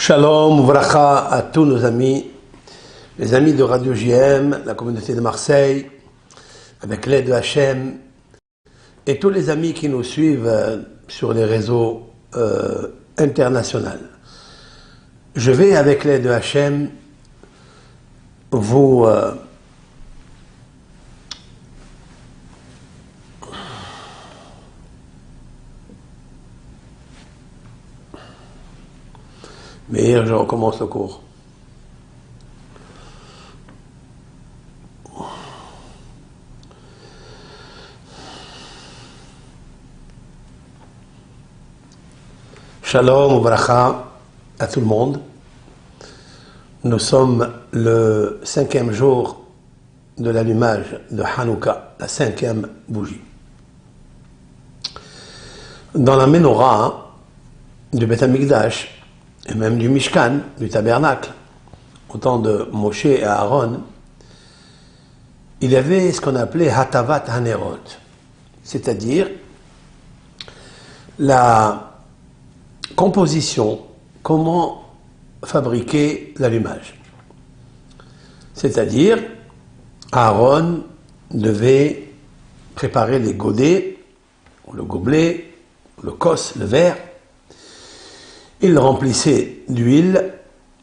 Shalom, Vracha à tous nos amis, les amis de Radio JM, la communauté de Marseille, avec l'aide de Hachem, et tous les amis qui nous suivent sur les réseaux internationaux. Je vais, avec l'aide de Hachem, vous mais je recommence le cours. Shalom, Bracha à tout le monde. Nous sommes le 5e jour de l'allumage de Hanouka, la 5e bougie. Dans la Menorah du Beth Amikdash, et même du Mishkan, du tabernacle, au temps de Moshe et Aaron, il y avait ce qu'on appelait Hatavat Hanerot, c'est-à-dire la composition, comment fabriquer l'allumage. C'est-à-dire, Aaron devait préparer les godets, le gobelet, le kos, le verre. Il remplissait d'huile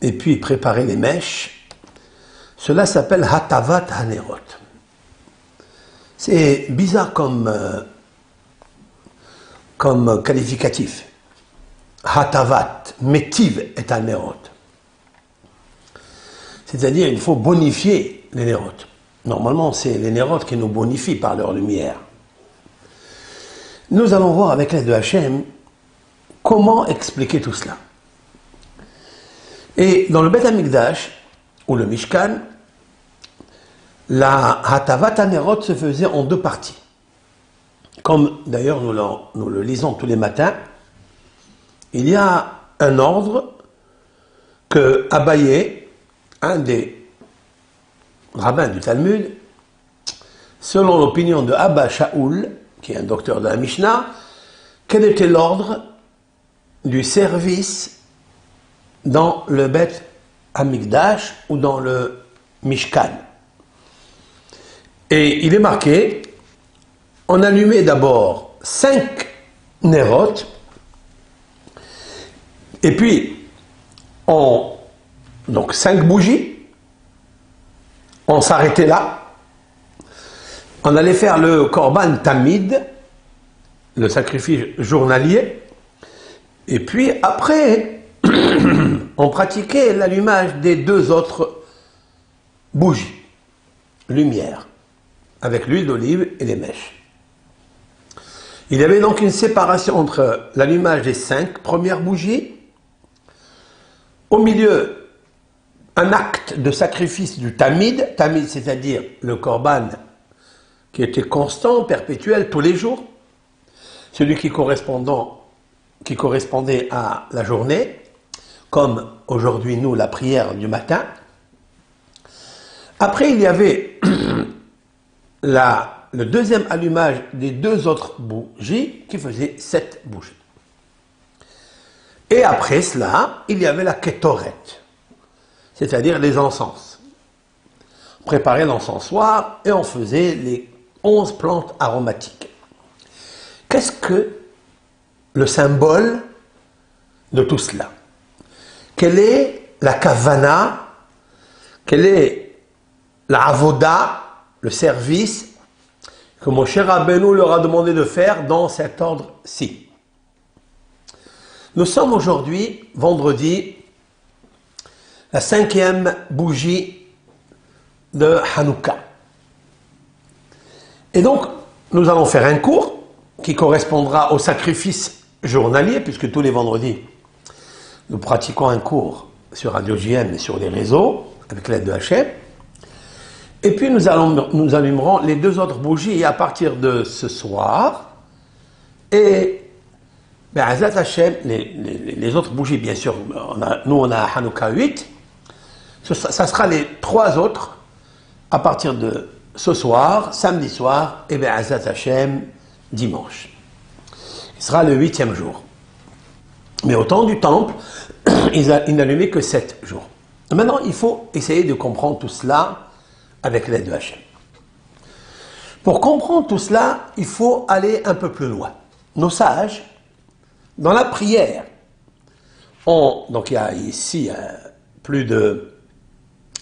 et puis préparait les mèches. Cela s'appelle Hatavat Hanerot. C'est bizarre comme qualificatif. Hatavat, métiv est Hanerot. C'est-à-dire il faut bonifier les Nerot. Normalement, c'est les Nerot qui nous bonifient par leur lumière. Nous allons voir avec l'aide de Hachem comment expliquer tout cela. Et dans le Beth Amikdash, ou le Mishkan, la Hatavat Hanerot se faisait en deux parties. Comme d'ailleurs nous le lisons tous les matins, il y a un ordre que Abaye, un des rabbins du Talmud, selon l'opinion de Abba Shaul, qui est un docteur de la Mishnah, quel était l'ordre du service dans le Beth Amikdash ou dans le Mishkan. Et il est marqué, on allumait d'abord 5 Nerot, et puis donc 5 bougies, on s'arrêtait là, on allait faire le Korban Tamid, le sacrifice journalier, et puis après, on pratiquait l'allumage des 2 autres bougies, lumière, avec l'huile d'olive et les mèches. Il y avait donc une séparation entre l'allumage des 5 premières bougies, au milieu, un acte de sacrifice du tamid, c'est-à-dire le korban qui était constant, perpétuel, tous les jours, celui qui correspondait à la journée, comme aujourd'hui nous la prière du matin. Après il y avait le deuxième allumage des 2 autres bougies qui faisait 7 bougies. Et après cela, il y avait la Ketoret, c'est-à-dire les encens. On préparait l'encensoir et on faisait les 11 plantes aromatiques. Qu'est-ce que le symbole de tout cela? Quelle est la kavana? Quelle est la avoda, le service que Moshe Rabbeinu leur a demandé de faire dans cet ordre-ci? Nous sommes aujourd'hui, vendredi, la 5e bougie de Hanouka. Et donc, nous allons faire un cours qui correspondra au sacrifice journalier, puisque tous les vendredis, nous pratiquons un cours sur Radio JM et sur les réseaux, avec l'aide de Hachem. Et puis nous allumerons les 2 autres bougies à partir de ce soir. Et Azat Hachem, les autres bougies, bien sûr, nous on a Hanouka 8. Ça sera les 3 autres à partir de ce soir, samedi soir, et Azat Hachem, dimanche. Ce sera le 8e jour. Mais au temps du temple, il n'allumait que 7 jours. Maintenant, il faut essayer de comprendre tout cela avec l'aide de Hachem. Pour comprendre tout cela, il faut aller un peu plus loin. Nos sages, dans la prière, donc il y a ici plus de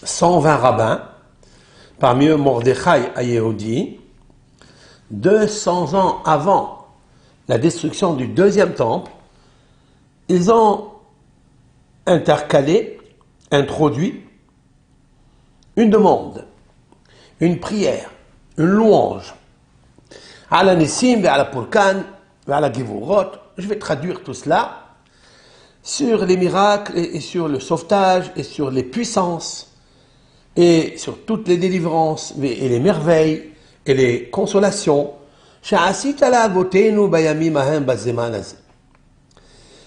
120 rabbins, parmi eux Mordechai Ayehudi, 200 ans avant la destruction du deuxième temple, ils ont introduit une demande, une prière, une louange. Ala Nissim, ala Purkan, ala Givurot. Je vais traduire tout cela sur les miracles et sur le sauvetage et sur les puissances et sur toutes les délivrances et les merveilles et les consolations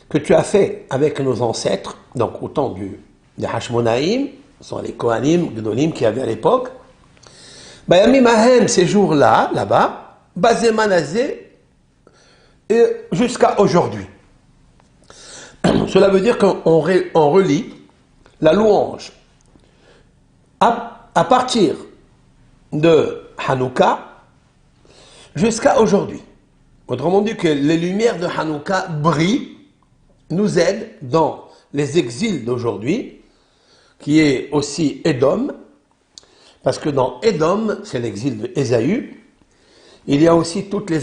que tu as fait avec nos ancêtres, donc au temps des Hashmonaïm, ce sont les Kohanim, Gdolim qui avaient à l'époque, Bayamim Ahem, ces jours-là, là-bas, Bazemanazé, et jusqu'à aujourd'hui. Cela veut dire qu'on relie la louange à partir de Hanouka jusqu'à aujourd'hui. Autrement dit que les lumières de Hanouka brillent, nous aident dans les exils d'aujourd'hui, qui est aussi Édom, parce que dans Édom, c'est l'exil de Ésaü, il y a aussi toutes les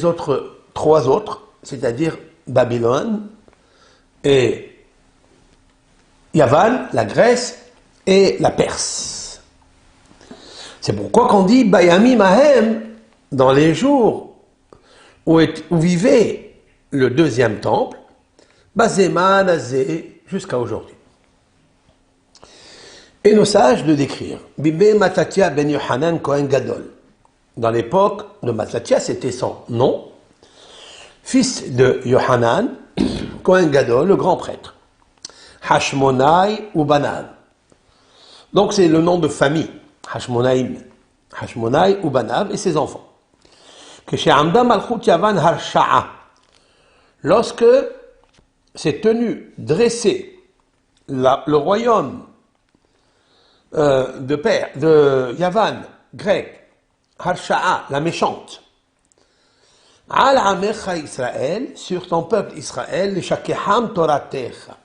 trois autres, c'est-à-dire Babylone et Yavan, la Grèce et la Perse. C'est pourquoi qu'on dit Bayami Mahem, dans les jours où vivait le deuxième temple, Bazema Nazé, jusqu'à aujourd'hui. Et nos sages de décrire. Bibé Matatia ben Yohanan Kohen Gadol. Dans l'époque de Matatia, c'était son nom. Fils de Yohanan, Kohen Gadol, le grand prêtre. Hashmonai ou Banav. Donc c'est le nom de famille. Hashmonaïm. Hashmonai ou Banav et ses enfants. Que chez Amda Malchut Yavan Harsha'a. Lorsque s'est tenu dresser le royaume de Yavan, grec, Harsha'a, la méchante, Al Amecha Israël, sur ton peuple Israël, le Shakeham Toratecha,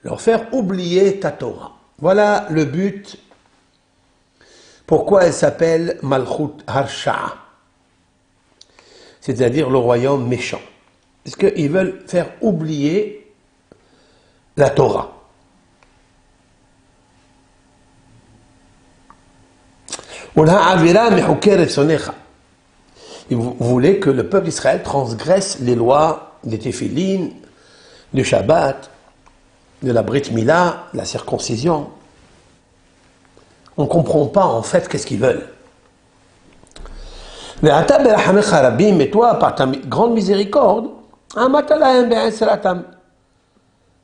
leur faire oublier ta Torah. Voilà le but, pourquoi elle s'appelle Malchut Harsha'a, c'est-à-dire le royaume méchant. Parce qu'ils veulent faire oublier la Torah. Vous voulez que le peuple d'Israël transgresse les lois des Téphilin, du Shabbat, de la Brit Mila, de la circoncision. On ne comprend pas en fait qu'est-ce qu'ils veulent. Mais toi, par ta grande miséricorde,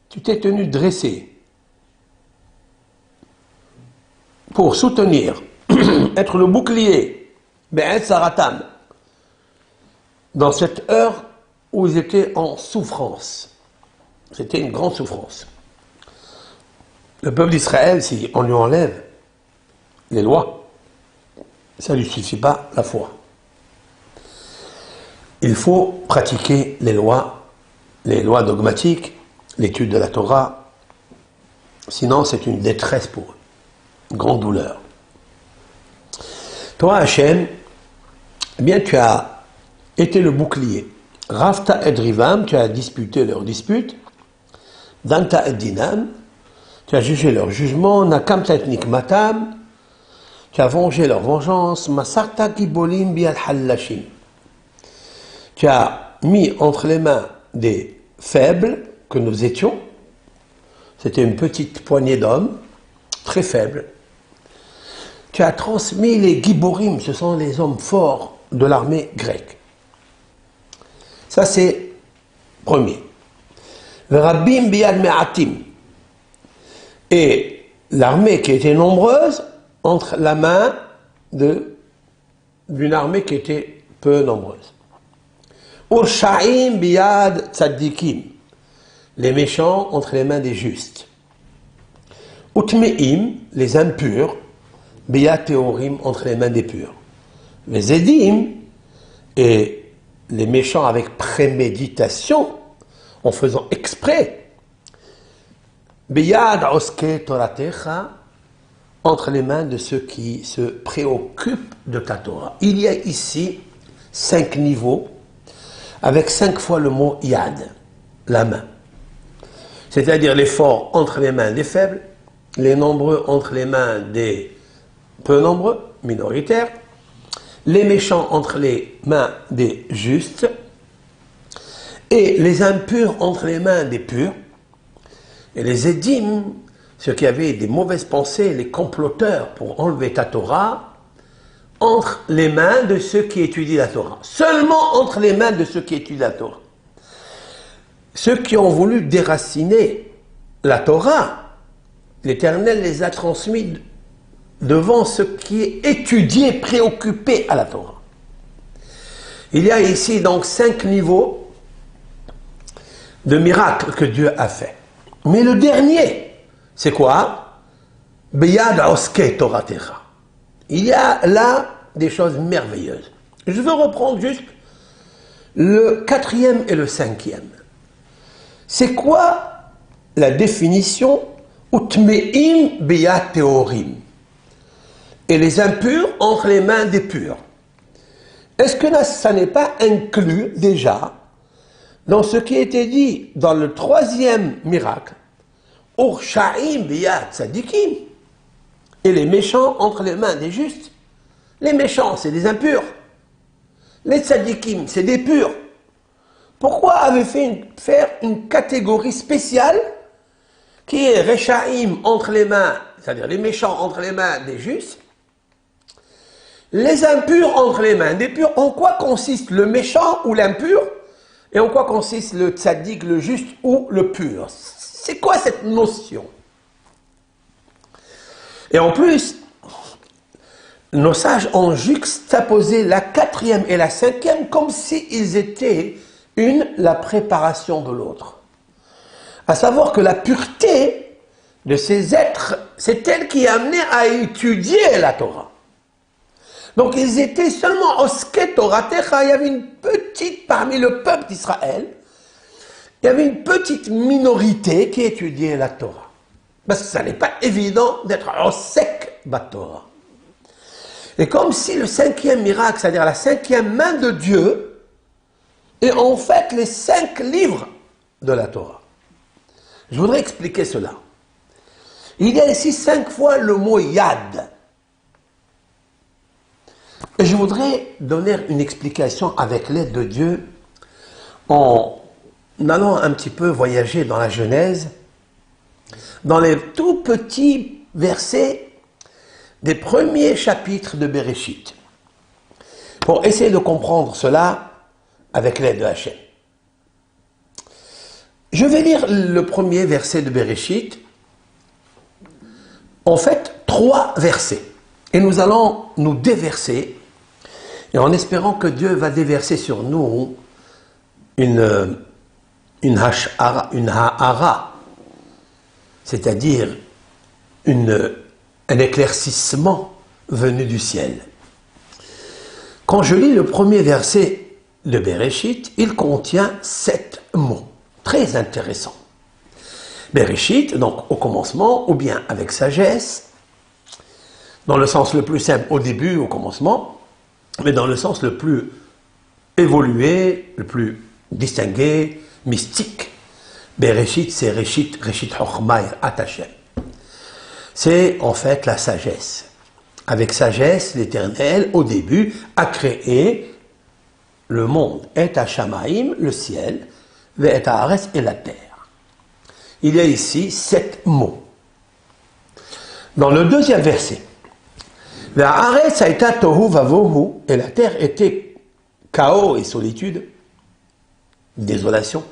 tu t'es tenu dressé pour soutenir, être le bouclier, dans cette heure où ils étaient en souffrance. C'était une grande souffrance. Le peuple d'Israël, si on lui enlève les lois, ça ne lui suffit pas la foi. Il faut pratiquer les lois dogmatiques, l'étude de la Torah, sinon c'est une détresse pour eux, une grande douleur. Toi, Hachem, eh bien tu as été le bouclier. Rafta et Rivam, tu as disputé leurs disputes. Danta et Dinam, tu as jugé leur jugement. Nakamta et Nikmatam, tu as vengé leur vengeance. Masarta Gibolim bial Hallashim. Tu as mis entre les mains des faibles que nous étions. C'était une petite poignée d'hommes, très faibles. Tu as transmis les Giborim, ce sont les hommes forts de l'armée grecque. Ça c'est premier. Le Rabbim biad me'atim. Et l'armée qui était nombreuse entre la main d'une armée qui était peu nombreuse. Urshaim biad tzaddikim. les méchants entre les mains des justes. Utmeim, les impurs, Beyat Teorim, entre les mains des purs. Les Edim, et les méchants avec préméditation, en faisant exprès, Beyad Oske Toratecha, entre les mains de ceux qui se préoccupent de ta Torah. Il y a ici 5 niveaux, avec 5 fois le mot Yad, la main. C'est-à-dire les forts entre les mains des faibles, les nombreux entre les mains des peu nombreux, minoritaires, les méchants entre les mains des justes, et les impurs entre les mains des purs, et les édim, ceux qui avaient des mauvaises pensées, les comploteurs pour enlever ta Torah, entre les mains de ceux qui étudient la Torah. Seulement entre les mains de ceux qui étudient la Torah. Ceux qui ont voulu déraciner la Torah, l'Éternel les a transmis devant ceux qui étudiaient, préoccupés à la Torah. Il y a ici donc 5 niveaux de miracles que Dieu a fait. Mais le dernier, c'est quoi? Beyad Oske Toratecha. Il y a là des choses merveilleuses. Je veux reprendre juste le 4e et le 5e. C'est quoi la définition Utmeim Beyat Teorim? Et les impurs entre les mains des purs. Est-ce que là, ça n'est pas inclus déjà dans ce qui était dit dans le 3e miracle, Urshaim Beyat Tzadikim, et les méchants entre les mains des justes? Les méchants, c'est des impurs. Les tzadikim, c'est des purs. Pourquoi avait faire une catégorie spéciale qui est Rechaim entre les mains, c'est-à-dire les méchants entre les mains des justes, les impurs entre les mains des purs? En quoi consiste le méchant ou l'impur? Et en quoi consiste le tzaddik, le juste ou le pur? C'est quoi cette notion? Et en plus, nos sages ont juxtaposé la 4e et la 5e comme s'ils étaient la préparation de l'autre. À savoir que la pureté de ces êtres, c'est elle qui amenait à étudier la Torah. Donc ils étaient seulement Oske Toratecha. Il y avait une petite, parmi le peuple d'Israël, il y avait une petite minorité qui étudiait la Torah. Parce que ça n'est pas évident d'être Osek Batorah. Et comme si le 5e miracle, c'est-à-dire la 5e main de Dieu, est en fait les 5 livres de la Torah. Je voudrais expliquer cela. Il y a ici 5 fois le mot Yad. Et je voudrais donner une explication avec l'aide de Dieu en allant un petit peu voyager dans la Genèse, dans les tout petits versets des premiers chapitres de Bereshit, pour essayer de comprendre cela avec l'aide de Hachem. Je vais lire le premier verset de Bereshit, en fait 3 versets, et nous allons nous déverser, et en espérant que Dieu va déverser sur nous une ha'ara, c'est-à-dire un éclaircissement venu du ciel. Quand je lis le premier verset de Bereshit, il contient 7 mots, très intéressants. Bereshit, donc au commencement, ou bien avec sagesse, dans le sens le plus simple, au début, au commencement, mais dans le sens le plus évolué, le plus distingué, mystique. Bereshit, c'est Reshit Chochma Hashem. C'est en fait la sagesse. Avec sagesse, l'Éternel, au début, a créé le monde. Et Hashamaim, le ciel, et Haaretz, et la terre. Il y a ici 7 mots. Dans le 2e verset, Haaretz haïta tohu vavohu, et la terre était chaos et solitude, désolation.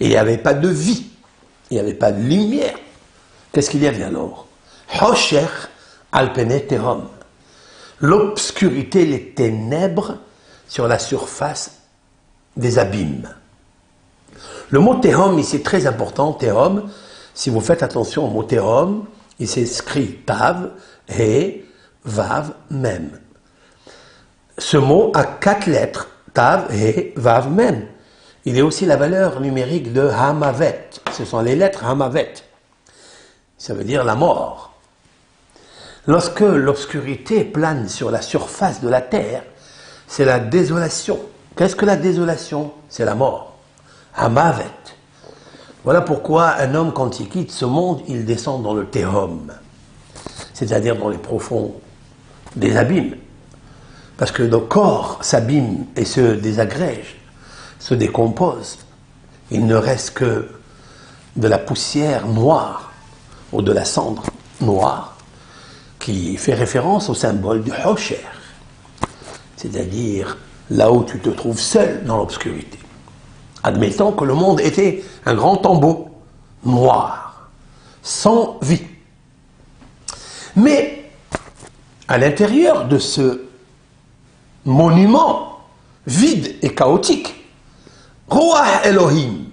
Et il n'y avait pas de vie, il n'y avait pas de lumière. Qu'est-ce qu'il y avait alors? Hosher alpene terom, l'obscurité, les ténèbres sur la surface des abîmes. Le mot Tehom ici est très important. Tehom, si vous faites attention au mot Tehom, il s'écrit Tav, He, Vav, Mem. Ce mot a 4 lettres. Tav, He, Vav, Mem. Il est aussi la valeur numérique de Hamavet. Ce sont les lettres Hamavet. Ça veut dire la mort. Lorsque l'obscurité plane sur la surface de la terre, c'est la désolation. Qu'est-ce que la désolation? C'est la mort. Hamavet. Voilà pourquoi un homme, quand il quitte ce monde, il descend dans le Tehom, c'est-à-dire dans les profonds des abîmes. Parce que nos corps s'abîment et se désagrègent, se décomposent. Il ne reste que de la poussière noire ou de la cendre noire qui fait référence au symbole du Hosher, c'est-à-dire là où tu te trouves seul dans l'obscurité. Admettons que le monde était un grand tombeau noir, sans vie. Mais à l'intérieur de ce monument vide et chaotique, Ruach Elohim,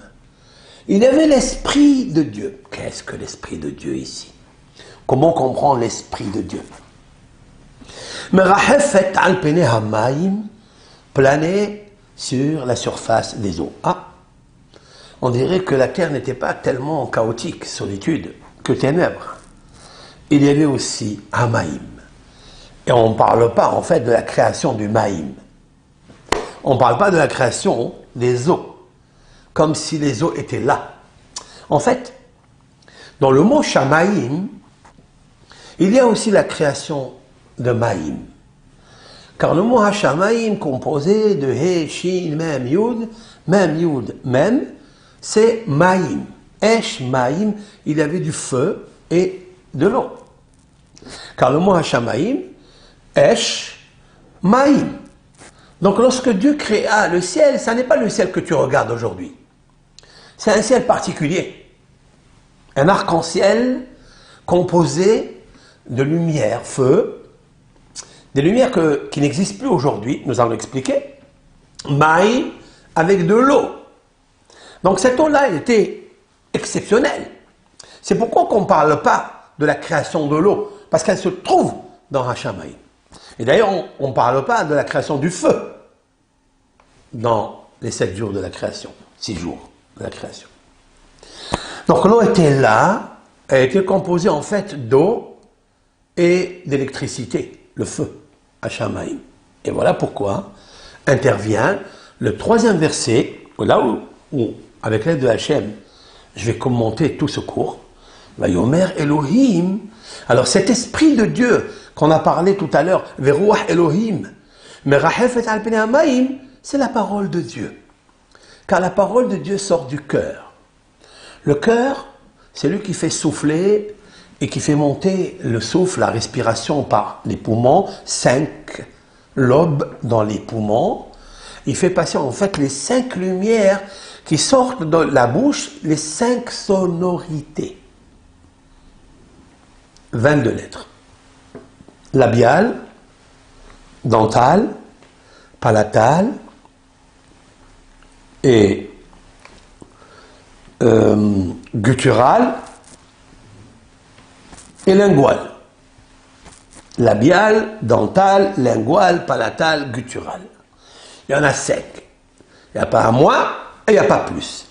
il y avait l'Esprit de Dieu. Qu'est-ce que l'Esprit de Dieu ici? Comment comprendre l'Esprit de Dieu? Merachefet al pene hamayim, planait sur la surface des eaux. Ah, on dirait que la terre n'était pas tellement chaotique, solitude, que ténèbres. Il y avait aussi Hamaïm. Et on ne parle pas en fait de la création du Maïm. On ne parle pas de la création des eaux, comme si les eaux étaient là. En fait, dans le mot Shamaïm, il y a aussi la création de Maïm. Car le mot Hashamaïm, composé de He, Shin, Mem, Yud, Mem, c'est Maïm. Esh, Maïm, il y avait du feu et de l'eau. Car le mot Hashamaïm, Esh, Maïm. Donc lorsque Dieu créa le ciel, ça n'est pas le ciel que tu regardes aujourd'hui. C'est un ciel particulier. Un arc-en-ciel composé de lumière, feu, des lumières qui n'existent plus aujourd'hui, nous allons l'expliquer. Maïm avec de l'eau. Donc cette eau-là, elle était exceptionnelle. C'est pourquoi qu'on ne parle pas de la création de l'eau, parce qu'elle se trouve dans Hashamaïm. Et d'ailleurs, on ne parle pas de la création du feu dans les 7 jours de la création, 6 jours de la création. Donc l'eau était là, elle était composée en fait d'eau et d'électricité, le feu, Hashamaïm. Et voilà pourquoi intervient le 3e verset, là où avec l'aide de Hachem, je vais commenter tout ce cours. Vayomer Elohim. Alors cet esprit de Dieu qu'on a parlé tout à l'heure, Veruach Elohim, Merachefet al pene hamayim, c'est la parole de Dieu. Car la parole de Dieu sort du cœur. Le cœur, c'est lui qui fait souffler et qui fait monter le souffle, la respiration par les poumons, 5 lobes dans les poumons. Il fait passer en fait les 5 lumières qui sortent de la bouche, les 5 sonorités. 22 lettres. Labiale, dentale, palatale et gutturale et linguale. Labiale, dentale, linguale, palatale, gutturale. Il y en a 5. Il n'y a pas un moins et il n'y a pas plus.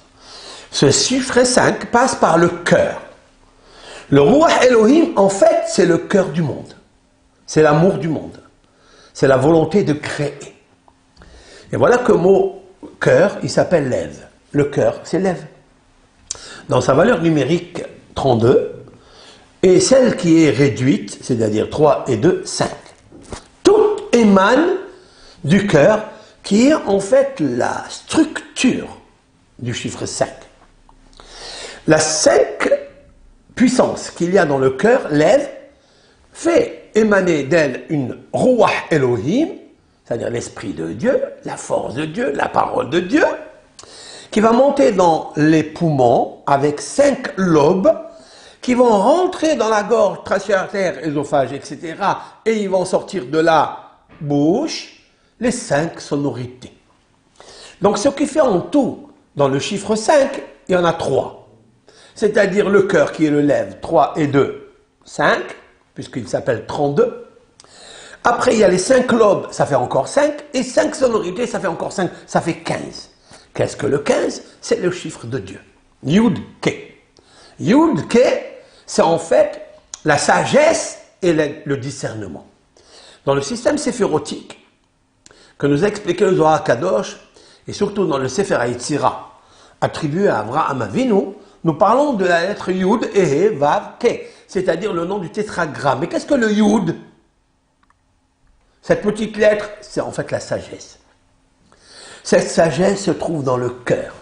Ce chiffre 5 passe par le cœur. Le Ruach Elohim, en fait, c'est le cœur du monde. C'est l'amour du monde. C'est la volonté de créer. Et voilà que le mot cœur, il s'appelle lève. Le cœur, c'est lève. Dans sa valeur numérique 32, et celle qui est réduite, c'est-à-dire 3 et 2, 5. Tout émane du cœur, qui est en fait la structure du chiffre 5. La 5 puissance qu'il y a dans le cœur, lève, fait émaner d'elle une Ruach Elohim, c'est-à-dire l'esprit de Dieu, la force de Dieu, la parole de Dieu, qui va monter dans les poumons avec 5 lobes qui vont rentrer dans la gorge, trachéaire, œsophage, etc. Et ils vont sortir de la bouche les 5 sonorités. Donc ce qui fait en tout dans le chiffre 5, il y en a 3. C'est-à-dire le cœur qui est le lèvre, 3 et 2, 5, puisqu'il s'appelle 32. Après, il y a les 5 lobes, ça fait encore 5, et 5 sonorités, ça fait encore 5, ça fait 15. Qu'est-ce que le 15? C'est le chiffre de Dieu. Yud Ke. Yud Ke, c'est en fait la sagesse et le discernement. Dans le système séphirotique, que nous a expliqué le Zohar Kadosh, et surtout dans le Sefer HaYetzira, attribué à Avraham Avinu, nous parlons de la lettre Yud, Ehe, Vav, Ke, c'est-à-dire le nom du tétragramme. Mais qu'est-ce que le Yud? Cette petite lettre, c'est en fait la sagesse. Cette sagesse se trouve dans le cœur.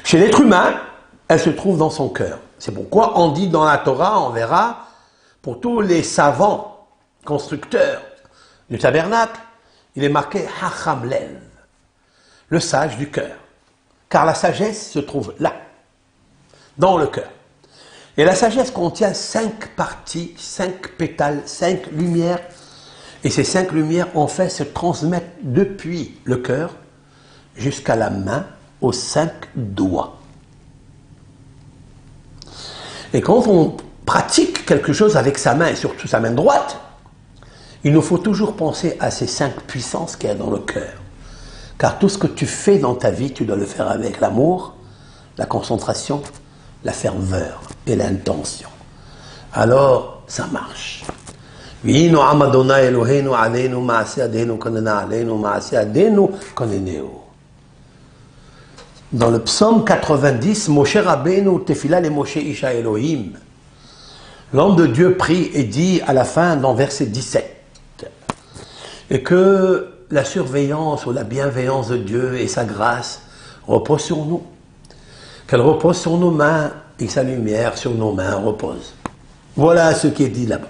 Chez l'être humain, elle se trouve dans son cœur. C'est pourquoi on dit dans la Torah, on verra, pour tous les savants, constructeurs du tabernacle, il est marqué Hacham Lev, le sage du cœur. Car la sagesse se trouve là, dans le cœur. Et la sagesse contient 5 parties, 5 pétales, 5 lumières. Et ces 5 lumières, en fait, se transmettent depuis le cœur jusqu'à la main, aux 5 doigts. Et quand on pratique quelque chose avec sa main, et surtout sa main droite, il nous faut toujours penser à ces 5 puissances qu'il y a dans le cœur. Car tout ce que tu fais dans ta vie, tu dois le faire avec l'amour, la concentration, la ferveur et l'intention. Alors, ça marche. Dans le psaume 90, Moshe Rabbeinu Tefila le Moshe Isha Elohim, l'homme de Dieu prie et dit à la fin dans verset 17, et que la surveillance ou la bienveillance de Dieu et sa grâce reposent sur nous, qu'elle repose sur nos mains et que sa lumière sur nos mains repose. Voilà ce qui est dit là-bas.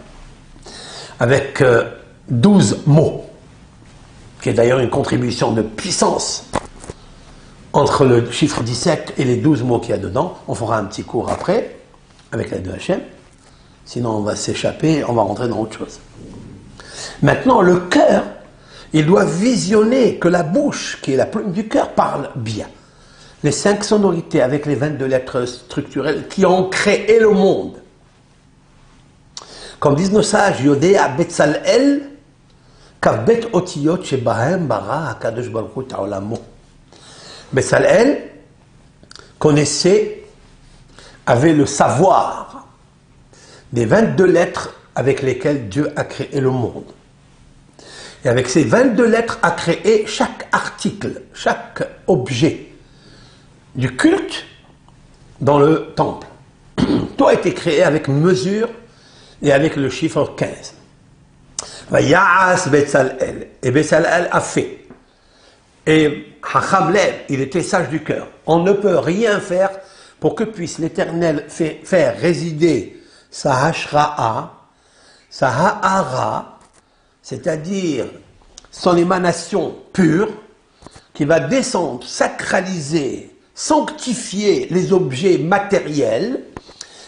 Avec 12 mots, qui est d'ailleurs une contribution de puissance entre le chiffre 17 et les 12 mots qu'il y a dedans. On fera un petit cours après, avec l'aide de Hachem. Sinon, on va s'échapper, on va rentrer dans autre chose. Maintenant, le cœur, il doit visionner que la bouche, qui est la plume du cœur, parle bien. Les 5 sonorités avec les 22 lettres structurelles qui ont créé le monde. Comme disent nos sages, Yodea Betzalel, Kavbet Otiyot Shebahem Bara Hakadosh Baruch Hu Ta'olamo. Betzalel connaissait, avait le savoir des 22 lettres avec lesquelles Dieu a créé le monde. Et avec ces 22 lettres a créé chaque article, chaque objet du culte dans le temple. Tout a été créé avec mesure et avec le chiffre 15. Vayas Betzalel. Et Betzalel a fait. Et Hacham Lev, il était sage du cœur. On ne peut rien faire pour que puisse l'Éternel faire résider sa Hashra'a, sa Ha'ara, c'est-à-dire son émanation pure, qui va descendre, sacraliser, sanctifier les objets matériels,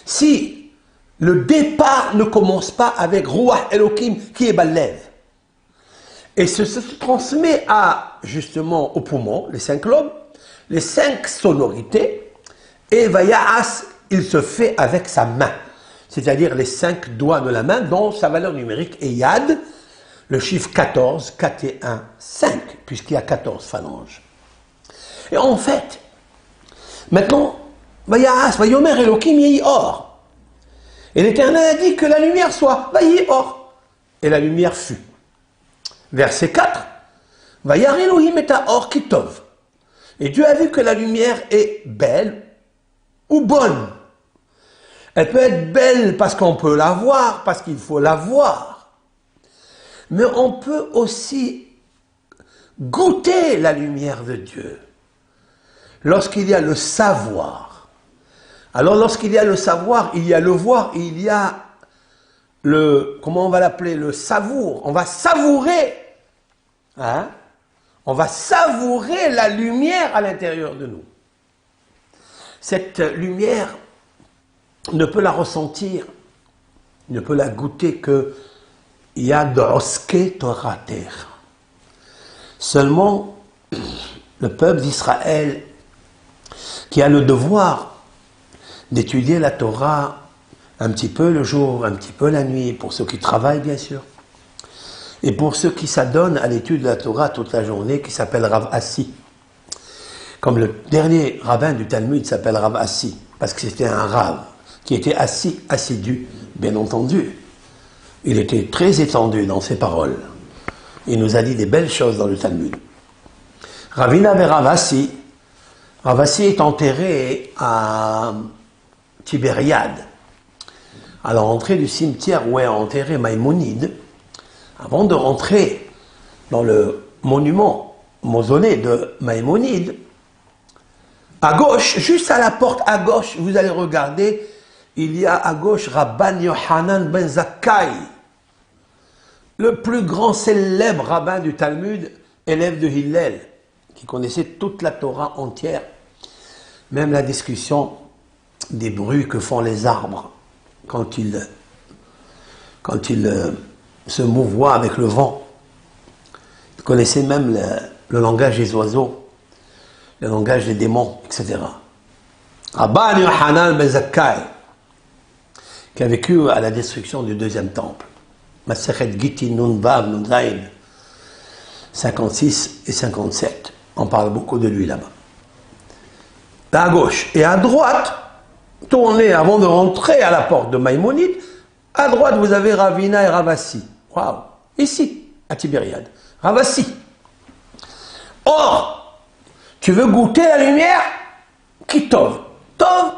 si le départ ne commence pas avec Ruach Elohim qui est Balev. Et ce se transmet à, justement, au poumon, les 5 lobes, les 5 sonorités, et Vayas, il se fait avec sa main, c'est-à-dire les 5 doigts de la main, dont sa valeur numérique est Yad, le chiffre 14, 4 et 1, 5, puisqu'il y a 14 phalanges. Et en fait, maintenant, Vayas, Vayomer Elohim Yehi Or. Et l'Éternel a dit que la lumière soit, Vayi Or. Et la lumière fut. Verset 4, Vayar Elohim et Or Kitov. Et Dieu a vu que la lumière est belle ou bonne. Elle peut être belle parce qu'on peut la voir, parce qu'il faut la voir. Mais on peut aussi goûter la lumière de Dieu lorsqu'il y a le savoir. Alors lorsqu'il y a le savoir, il y a le voir et il y a le, comment on va l'appeler, le savour. On va savourer, hein? On va savourer la lumière à l'intérieur de nous. Cette lumière, ne peut la ressentir, ne peut la goûter que Yad Oske Torater. Seulement le peuple d'Israël qui a le devoir d'étudier la Torah un petit peu le jour, un petit peu la nuit, pour ceux qui travaillent bien sûr, et pour ceux qui s'adonnent à l'étude de la Torah toute la journée, qui s'appelle Rav Assi. Comme le dernier rabbin du Talmud s'appelle Rav Assi, parce que c'était un Rav qui était assidu, bien entendu. Il était très étendu dans ses paroles. Il nous a dit des belles choses dans le Talmud. Ravina et Rav Assi. Rav Assi est enterré à Tibériade, à l'entrée du cimetière où est enterré Maïmonide. Avant de rentrer dans le monument, mausolée de Maïmonide, à gauche, juste à la porte à gauche, vous allez regarder, il y a à gauche Rabban Yohanan ben Zakkai, le plus grand célèbre rabbin du Talmud, élève de Hillel, qui connaissait toute la Torah entière, même la discussion des bruits que font les arbres quand ils se mouvoient avec le vent. Il connaissait même le langage des oiseaux, le langage des démons, etc. Rabban Yohanan ben Zakkai, qui a vécu à la destruction du deuxième temple. Masechet Gittin Nun Vav Nun Zayin, 56 et 57. On parle beaucoup de lui là-bas. À gauche et à droite, tournez avant de rentrer à la porte de Maïmonide, à droite vous avez Ravina et Rav Assi. Waouh! Ici, à Tibériade. Rav Assi. Or, tu veux goûter la lumière? Kitov. Tov,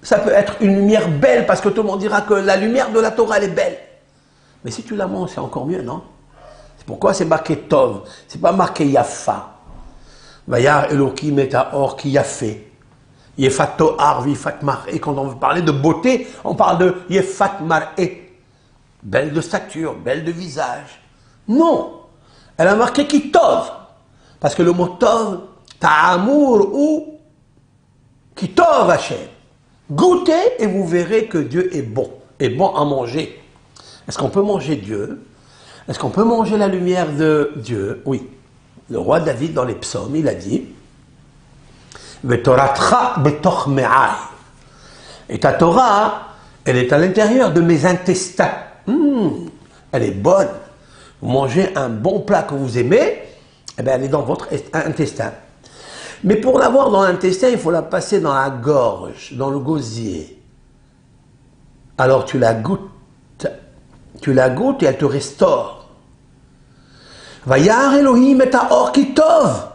ça peut être une lumière belle, parce que tout le monde dira que la lumière de la Torah, elle est belle. Mais si tu la manges, c'est encore mieux, non? C'est pourquoi c'est marqué Tov, c'est pas marqué Yafa. Vayar Elohim et Or qui Yafé. Yefat Tohar, Vifat Mar'e. Quand on veut parler de beauté, on parle de Yefat Mar'e. Belle de stature, belle de visage. Non, elle a marqué qui Tov. Parce que le mot Tov, Ta'amour ou qui Tov Hachem. Goûtez et vous verrez que Dieu est bon à manger. Est-ce qu'on peut manger Dieu? Est-ce qu'on peut manger la lumière de Dieu? Oui. Le roi David, dans les psaumes, il a dit V'toratra betoch me'ai. Et ta Torah, elle est à l'intérieur de mes intestins. Elle est bonne. Vous mangez un bon plat que vous aimez, eh bien, elle est dans votre intestin. Mais pour l'avoir dans l'intestin, il faut la passer dans la gorge, dans le gosier. Alors tu la goûtes et elle te restaure. Vayar Elohim et Or qui Tov.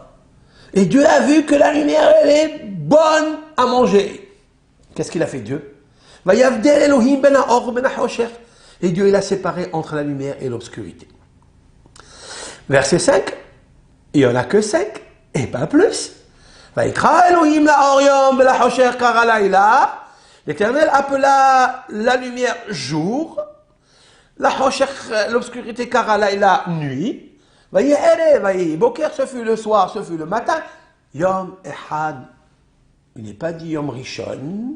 Et Dieu a vu que la lumière, elle est bonne à manger. Qu'est-ce qu'il a fait Dieu? Vayavdel Elohim ben Or ben Hosher. Et Dieu, il a séparé entre la lumière et l'obscurité. Verset 5, il n'y en a que 5, et pas plus. Vayikra Elohim la Orion ben la Hosher karalayla. L'Éternel appela la lumière jour, la Hosher, l'obscurité karalayla nuit. Vayi ere, vayi boker, ce fut le soir, ce fut le matin. Yom Ehad. Il n'est pas dit Yom Rishon.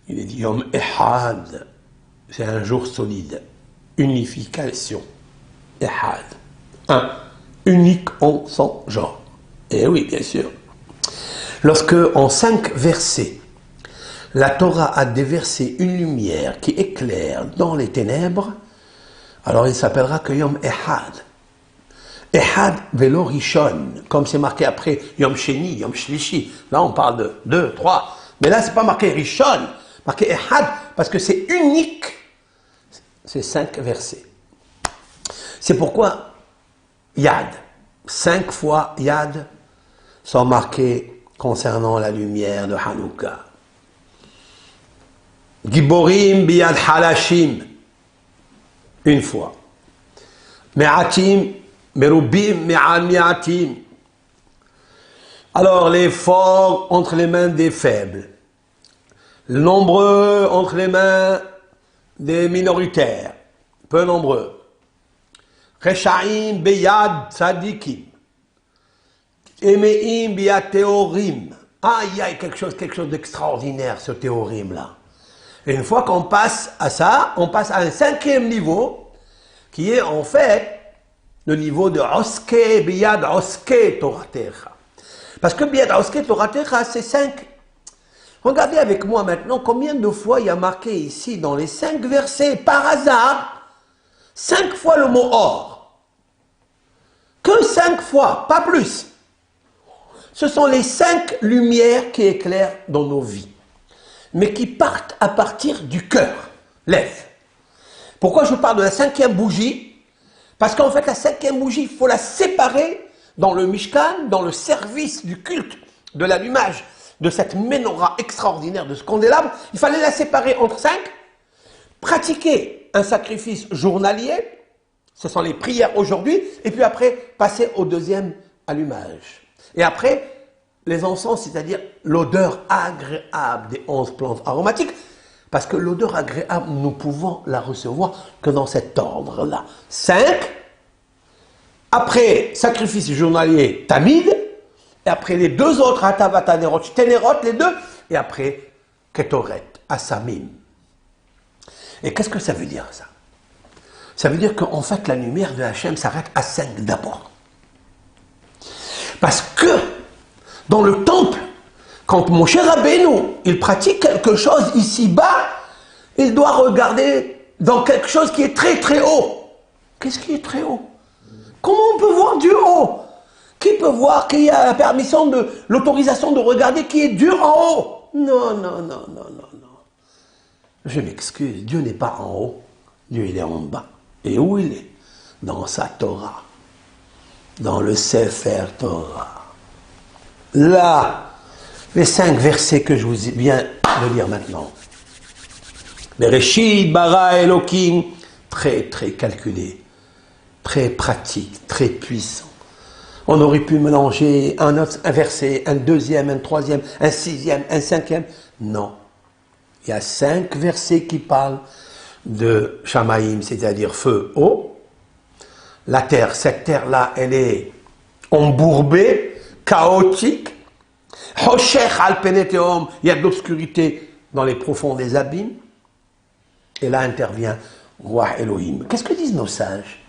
Il est dit Yom Ehad. C'est un jour solide. Unification. Ehad. Un. Unique en son genre. Et oui, bien sûr. Lorsque, en 5 versets, la Torah a déversé une lumière qui éclaire dans les ténèbres, alors il s'appellera que Yom Ehad. Ehad velo rishon, comme c'est marqué après Yom Sheni, Yom Shlishi. Là, on parle de 2, 3. Mais là, c'est pas marqué rishon, marqué Ehad, parce que c'est unique. C'est 5 versets. C'est pourquoi Yad, 5 fois Yad, sont marqués concernant la lumière de Hanouka. Giborim biyad halashim, une fois. Me'atim, merubim me'al mi'atim. Alors les forts entre les mains des faibles, le nombreux entre les mains des minoritaires, peu nombreux. Reshaim beyad tzadikim, emeim biyad théorim. Ah, il y a quelque chose d'extraordinaire, ce théorime-là. Et une fois qu'on passe à ça, on passe à un 5e niveau, qui est en fait le niveau de Oske, Biyad Oske Toratecha. Parce que Biyad Oske Toratecha, c'est 5. Regardez avec moi maintenant combien de fois il y a marqué ici dans les 5 versets, par hasard, 5 fois le mot or. Que 5 fois, pas plus. Ce sont les 5 lumières qui éclairent dans nos vies, mais qui partent à partir du cœur. Lève. Pourquoi je parle de la 5e bougie? Parce qu'en fait, la 5e bougie, il faut la séparer dans le Mishkan, dans le service du culte, de l'allumage, de cette menorah extraordinaire, de ce candélabre. Il fallait la séparer entre 5, pratiquer un sacrifice journalier, ce sont les prières aujourd'hui, et puis après, passer au 2e allumage. Et après, les encens, c'est-à-dire l'odeur agréable des 11 plantes aromatiques, parce que l'odeur agréable, nous pouvons la recevoir que dans cet ordre-là. 5, après sacrifice journalier, tamid, et après les 2 autres, hatavat, tanerot, ténérot, les 2, et après ketoret, asamim. Et qu'est-ce que ça veut dire ça? Ça veut dire qu'en fait la lumière de Hachem s'arrête à 5 d'abord. Parce que dans le temple, quand mon cher Rabbeinu, il pratique quelque chose ici-bas, il doit regarder dans quelque chose qui est très très haut. Qu'est-ce qui est très haut? Comment on peut voir du haut? Qui peut voir qu'il y a la permission de l'autorisation de regarder qui est Dieu en haut? Non, non, non, non, non, non. Je m'excuse, Dieu n'est pas en haut. Dieu, il est en bas. Et où il est? Dans sa Torah. Dans le Sefer Torah. Là, les 5 versets que je vous viens de lire maintenant. Bereshit bara Elokim, très très calculé, très pratique, très puissant. On aurait pu mélanger un verset, un 2e, un 3e, un 6e, un 5e. Non. Il y a 5 versets qui parlent de Shamaïm, c'est-à-dire feu, eau. La terre, cette terre-là, elle est embourbée, chaotique. Hoshech al peneteom, il y a de l'obscurité dans les profonds des abîmes. Et là intervient Roi Elohim. Qu'est-ce que disent nos sages?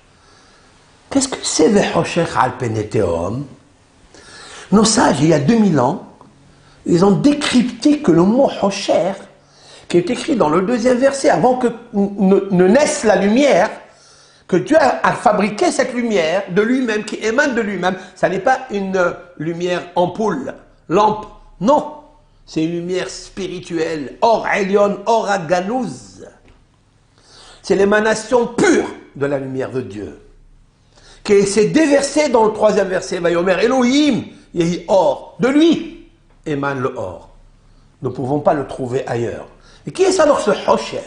Qu'est-ce que c'est Hoshech al peneteom? Nos sages, il y a 2000 ans, ils ont décrypté que le mot Hoshech, qui est écrit dans le 2e verset, avant que ne naisse la lumière, que Dieu a fabriqué cette lumière de lui-même, qui émane de lui-même. Ça n'est pas une lumière ampoule, lampe, non. C'est une lumière spirituelle, or Elion, or Aganouz. C'est l'émanation pure de la lumière de Dieu, qui s'est déversée dans le 3e verset, Vayomer Elohim, Yehi Or, de lui émane le Or. Nous ne pouvons pas le trouver ailleurs. Et qui est alors ce Hoshech?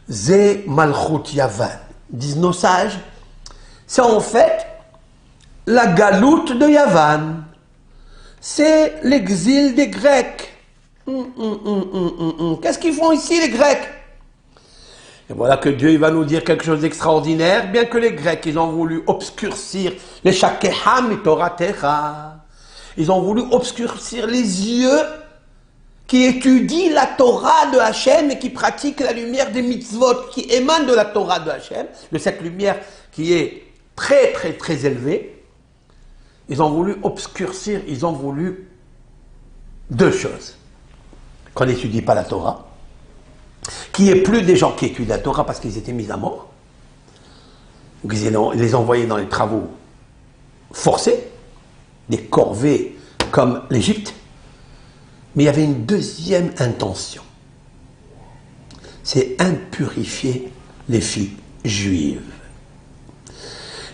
Zé Malchut Yavan, disent nos sages, c'est en fait la galoute de Yavan. C'est l'exil des Grecs. Qu'est-ce qu'ils font ici les Grecs? Et voilà que Dieu il va nous dire quelque chose d'extraordinaire, bien que les Grecs, ils ont voulu obscurcir les Shakeham et Toratecha. Ils ont voulu obscurcir les yeux qui étudient la Torah de Hachem et qui pratiquent la lumière des mitzvot qui émanent de la Torah de Hachem, de cette lumière qui est très très très élevée. Ils ont voulu obscurcir, ils ont voulu 2 choses. Qu'on n'étudie pas la Torah, qu'il n'y ait plus des gens qui étudient la Torah parce qu'ils étaient mis à mort, ils les envoyaient dans les travaux forcés, des corvées comme l'Égypte. Mais il y avait une 2e intention. C'est impurifier les filles juives.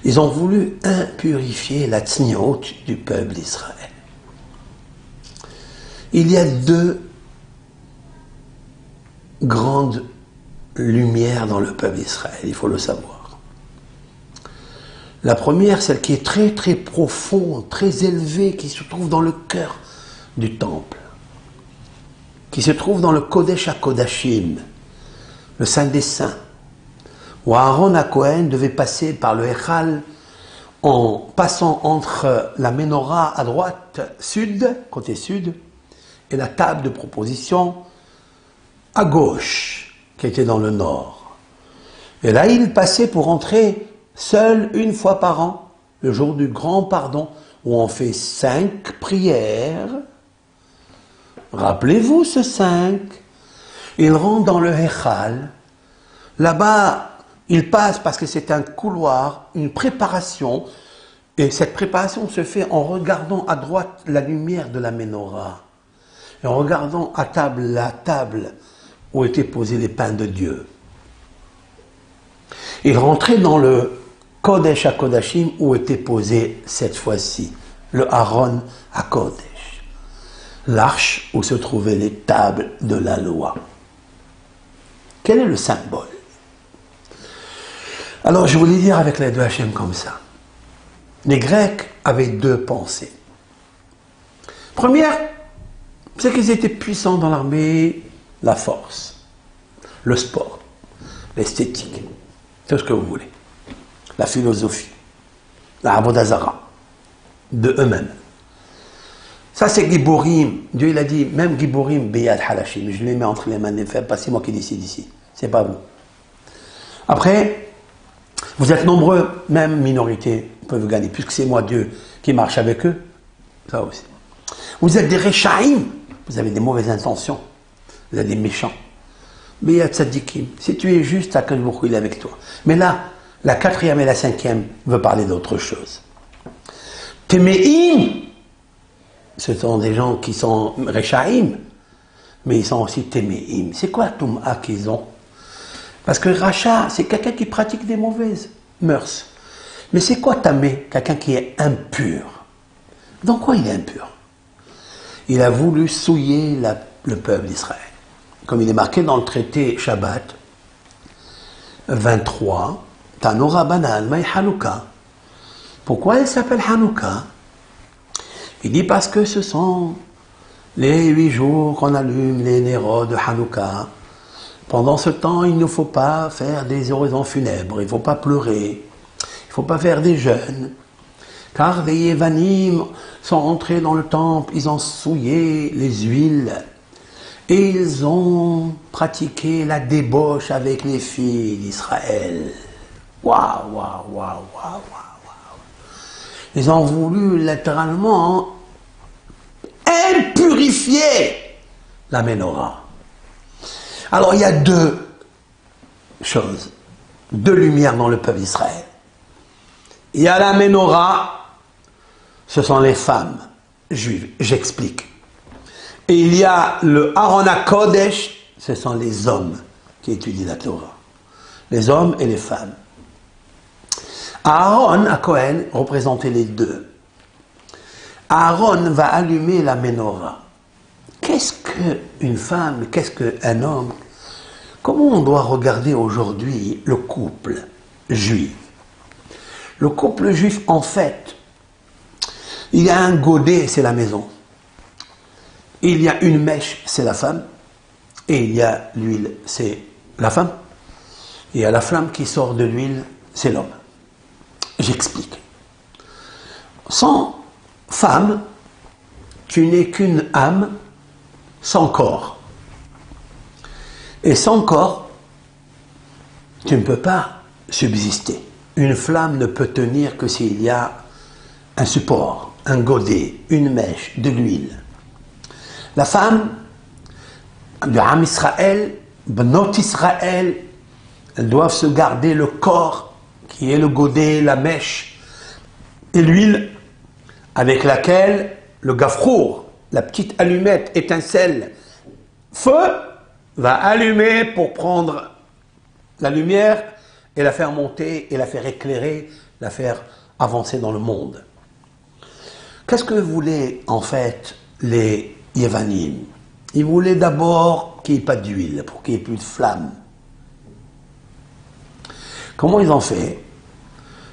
Ils ont voulu impurifier la tzniut du peuple d'Israël. Il y a 2 grandes lumières dans le peuple d'Israël, il faut le savoir. La première, celle qui est très très profonde, très élevée, qui se trouve dans le cœur du temple, qui se trouve dans le Kodesh HaKodashim, le Saint des Saints, où Aaron HaKohen devait passer par le Echal en passant entre la Ménorah à droite, sud, côté sud, et la table de proposition à gauche, qui était dans le nord. Et là, il passait pour entrer Seule une fois par an, le jour du grand pardon, où on fait 5 prières. Rappelez-vous ce 5. Il rentre dans le Héchal. Là-bas, il passe parce que c'est un couloir, une préparation. Et cette préparation se fait en regardant à droite la lumière de la Ménorah. Et en regardant à table la table où étaient posés les pains de Dieu. Il rentrait dans le Kodesh HaKodashim où était posé cette fois-ci le Aaron HaKodesh. L'arche où se trouvaient les tables de la loi. Quel est le symbole? Alors je voulais dire avec l'aide de Hachem comme ça. Les Grecs avaient 2 pensées. Première, c'est qu'ils étaient puissants dans l'armée, la force, le sport, l'esthétique, tout ce que vous voulez, la philosophie, la Avodah Zara, de eux-mêmes. Ça c'est Giborim. Dieu il a dit, même Giborim, Beyad Halashim, je les mets entre les mains des faibles, pas c'est moi qui décide ici, c'est pas vous. Après, vous êtes nombreux, même minorités peuvent gagner, puisque c'est moi Dieu qui marche avec eux, ça aussi. Vous êtes des Rechaïm, vous avez des mauvaises intentions, vous êtes des méchants. Beyad Tzadikim, si tu es juste, Akadosh Baruch Hu, il est avec toi. Mais là, la 4e et la 5e veut parler d'autre chose. Temeim, ce sont des gens qui sont Rechaïm, mais ils sont aussi Temeim. C'est quoi Toum'a qu'ils ont? Parce que Racha, c'est quelqu'un qui pratique des mauvaises mœurs. Mais c'est quoi Tamé? Quelqu'un qui est impur. Dans quoi il est impur? Il a voulu souiller le peuple d'Israël. Comme il est marqué dans le traité Shabbat 23, Tanora Banan, Maï Hanouka. Pourquoi il s'appelle Hanouka? Il dit parce que ce sont les 8 jours qu'on allume les néros de Hanouka. Pendant ce temps, il ne faut pas faire des oraisons funèbres, il ne faut pas pleurer, il ne faut pas faire des jeûnes. Car les Yévanim sont entrés dans le temple, ils ont souillé les huiles et ils ont pratiqué la débauche avec les filles d'Israël. Waouh, waouh, waouh, waouh, waouh. Ils ont voulu littéralement impurifier la Ménorah. Alors il y a 2 choses, 2 lumières dans le peuple d'Israël. Il y a la Ménorah, ce sont les femmes juives, j'explique. Et il y a le Aaron HaKodesh, ce sont les hommes qui étudient la Torah. Les hommes et les femmes. Aaron HaKohen représentait les 2. Aaron va allumer la Ménorah. Qu'est-ce qu'une femme, qu'est-ce qu'un homme? Comment on doit regarder aujourd'hui le couple juif? Le couple juif, en fait, il y a un godet, c'est la maison. Il y a une mèche, c'est la femme. Et il y a l'huile, c'est la femme. Il y a la flamme qui sort de l'huile, c'est l'homme. J'explique. Sans femme, tu n'es qu'une âme sans corps. Et sans corps, tu ne peux pas subsister. Une flamme ne peut tenir que s'il y a un support, un godet, une mèche, de l'huile. La femme, de Am Israël, Bnot Israël, elles doivent se garder le corps, qui est le godet, la mèche, et l'huile, avec laquelle le gafrour, la petite allumette, étincelle, feu, va allumer pour prendre la lumière et la faire monter, et la faire éclairer, la faire avancer dans le monde. Qu'est-ce que voulaient en fait les Yévanim? Ils voulaient d'abord qu'il n'y ait pas d'huile, pour qu'il n'y ait plus de flamme. Comment ils ont fait?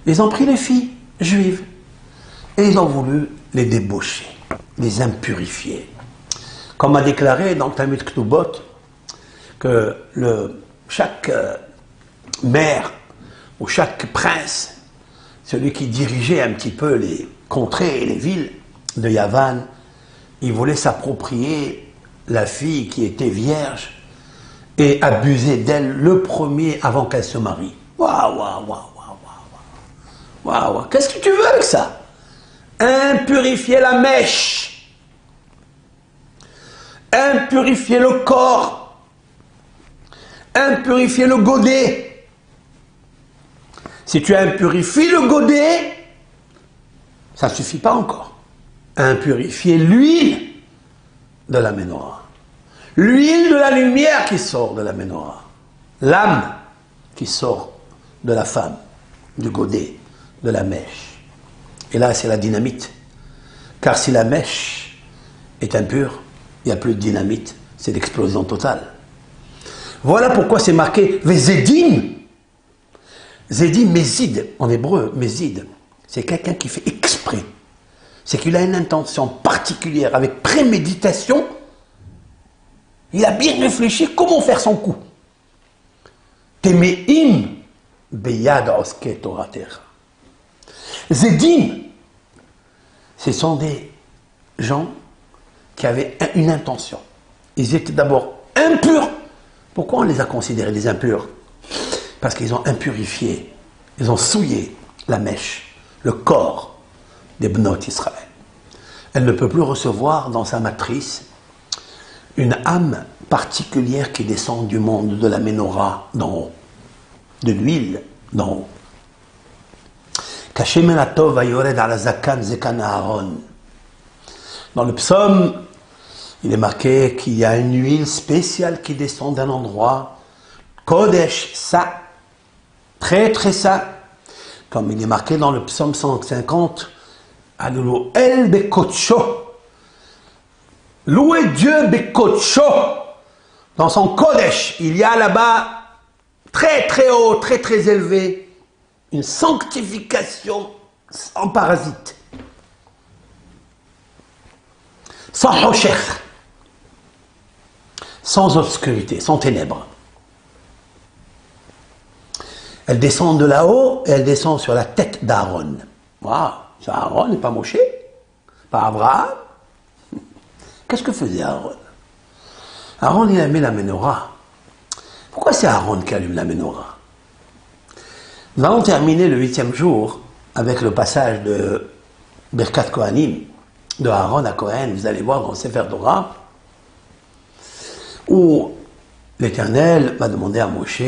Ils ont pris les filles juives et ils ont voulu les débaucher, les impurifier. Comme a déclaré dans le Talmud Ktubot que chaque maire ou chaque prince, celui qui dirigeait un petit peu les contrées et les villes de Yavan, il voulait s'approprier la fille qui était vierge et abuser d'elle le premier avant qu'elle se marie. Waouh, waouh, waouh, waouh, waouh. Waouh, qu'est-ce que tu veux avec ça? Impurifier la mèche, impurifier le corps, impurifier le godet. Si tu impurifies le godet, ça ne suffit pas encore. Impurifier l'huile de la menorah. L'huile de la lumière qui sort de la menorah. L'âme qui sort de la femme, du godet, de la mèche. Et là, c'est la dynamite. Car si la mèche est impure, il n'y a plus de dynamite, c'est l'explosion totale. Voilà pourquoi c'est marqué Vézédim. Zédim, Mézid, en hébreu, Mézid, c'est quelqu'un qui fait exprès. C'est qu'il a une intention particulière, avec préméditation. Il a bien réfléchi comment faire son coup. Temeim beyad oske toratecha. Zédim, ce sont des gens qui avaient une intention. Ils étaient d'abord impurs. Pourquoi on les a considérés des impurs? Parce qu'ils ont impurifié, ils ont souillé la mèche, le corps des Bnot Israël. Elle ne peut plus recevoir dans sa matrice une âme particulière qui descend du monde de la menorah d'en haut, de l'huile d'en haut. Dans le psaume, il est marqué qu'il y a une huile spéciale qui descend d'un endroit, Kodesh, ça, très très saint, comme il est marqué dans le psaume 150, Alulu El Bekotsho, louez Dieu Bekotsho, dans son Kodesh, il y a là-bas, très très haut, très très élevé, une sanctification sans parasite, sans rocher, sans obscurité, sans ténèbres. Elle descend de là-haut et elle descend sur la tête d'Aaron. Waouh, c'est Aaron et pas Moshe, pas Abraham. Qu'est-ce que faisait Aaron? Aaron, il allumait la menorah. Pourquoi c'est Aaron qui allume la menorah? Nous allons terminer le 8e jour avec le passage de Birkat Kohanim, de Aaron à Cohen. Vous allez voir dans le Sefer Torah, où l'Éternel va demander à Moshe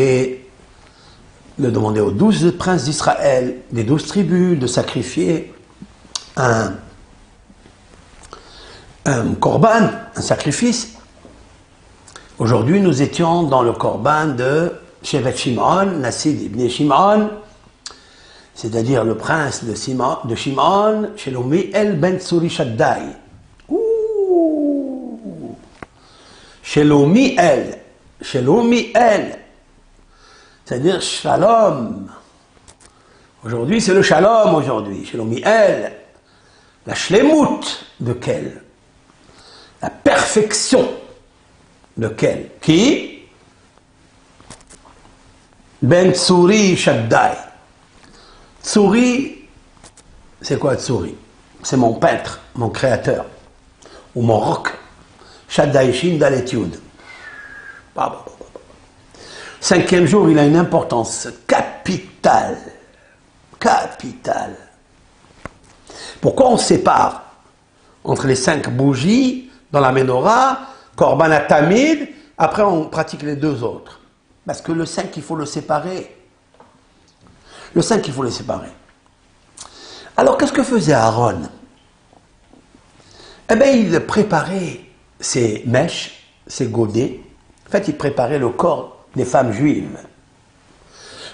de demander aux 12 princes d'Israël, des 12 tribus, de sacrifier un korban, un sacrifice. Aujourd'hui, nous étions dans le korban de Shevet Shimon, Nassid ibn Shimon, c'est-à-dire le prince de Shimon, Shelomiel ben Tsuri Shaddai. Shelomiel, c'est-à-dire Shalom. Aujourd'hui, c'est le Shalom aujourd'hui. Shelomiel, la Shlemut de quel? La perfection de quel? Qui? Ben Tsuri Shaddai. Tsuri, c'est quoi Tsuri? C'est mon peintre, mon créateur, ou mon roc. Shaddai Shin Dalet-Yud. 5e jour, il a une importance capitale. Capitale. Pourquoi on sépare entre les 5 bougies dans la menorah, Korban Tamid, après on pratique les 2 autres? Parce que le 5, il faut le séparer. Le 5, il faut le séparer. Alors, qu'est-ce que faisait Aaron? Eh bien, il préparait ses mèches, ses godets. En fait, il préparait le corps des femmes juives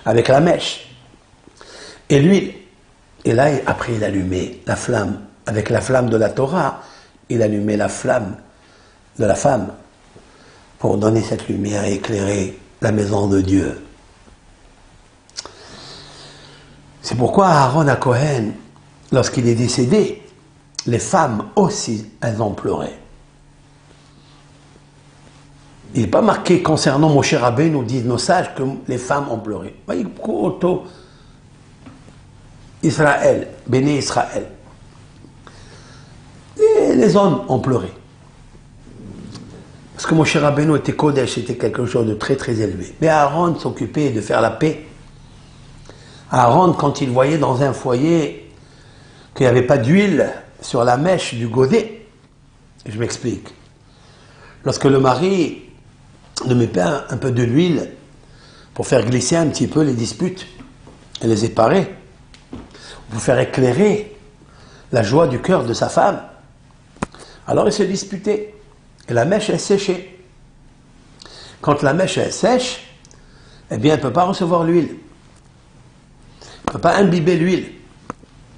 avec la mèche et l'huile. Et là, après, il allumait la flamme. Avec la flamme de la Torah, il allumait la flamme de la femme pour donner cette lumière et éclairer la maison de Dieu. C'est pourquoi Aaron à Cohen, lorsqu'il est décédé, les femmes aussi, elles ont pleuré. Il n'est pas marqué concernant Moshe Rabbeinu, nous disent nos sages, que les femmes ont pleuré. Voyez, auto Israël, béni Israël. Les hommes ont pleuré. Parce que Moshe Rabbeinu était Kodesh, c'était quelque chose de très très élevé. Mais Aaron s'occupait de faire la paix Aaron, quand il voyait dans un foyer qu'il n'y avait pas d'huile sur la mèche du godet, je m'explique. Lorsque le mari ne met pas un peu de l'huile pour faire glisser un petit peu les disputes et les éparer, pour faire éclairer la joie du cœur de sa femme, alors il se disputait et la mèche est séchée. Quand la mèche est sèche, eh bien, elle ne peut pas recevoir l'huile. Elle ne peut pas imbiber l'huile.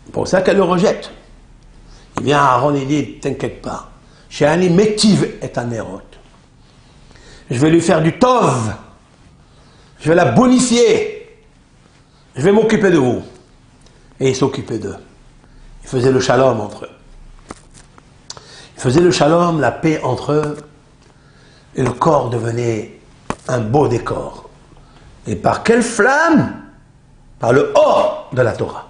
C'est pour ça qu'elle le rejette. Il vient à Aaron et dit, t'inquiète pas, chez Annie métive est un érote. Je vais lui faire du tov. Je vais la bonifier. Je vais m'occuper de vous. Et il s'occupait d'eux. Il faisait le shalom entre eux. Il faisait le shalom, la paix entre eux. Et le corps devenait un beau décor. Et par quelle flamme? Par le or de la Torah.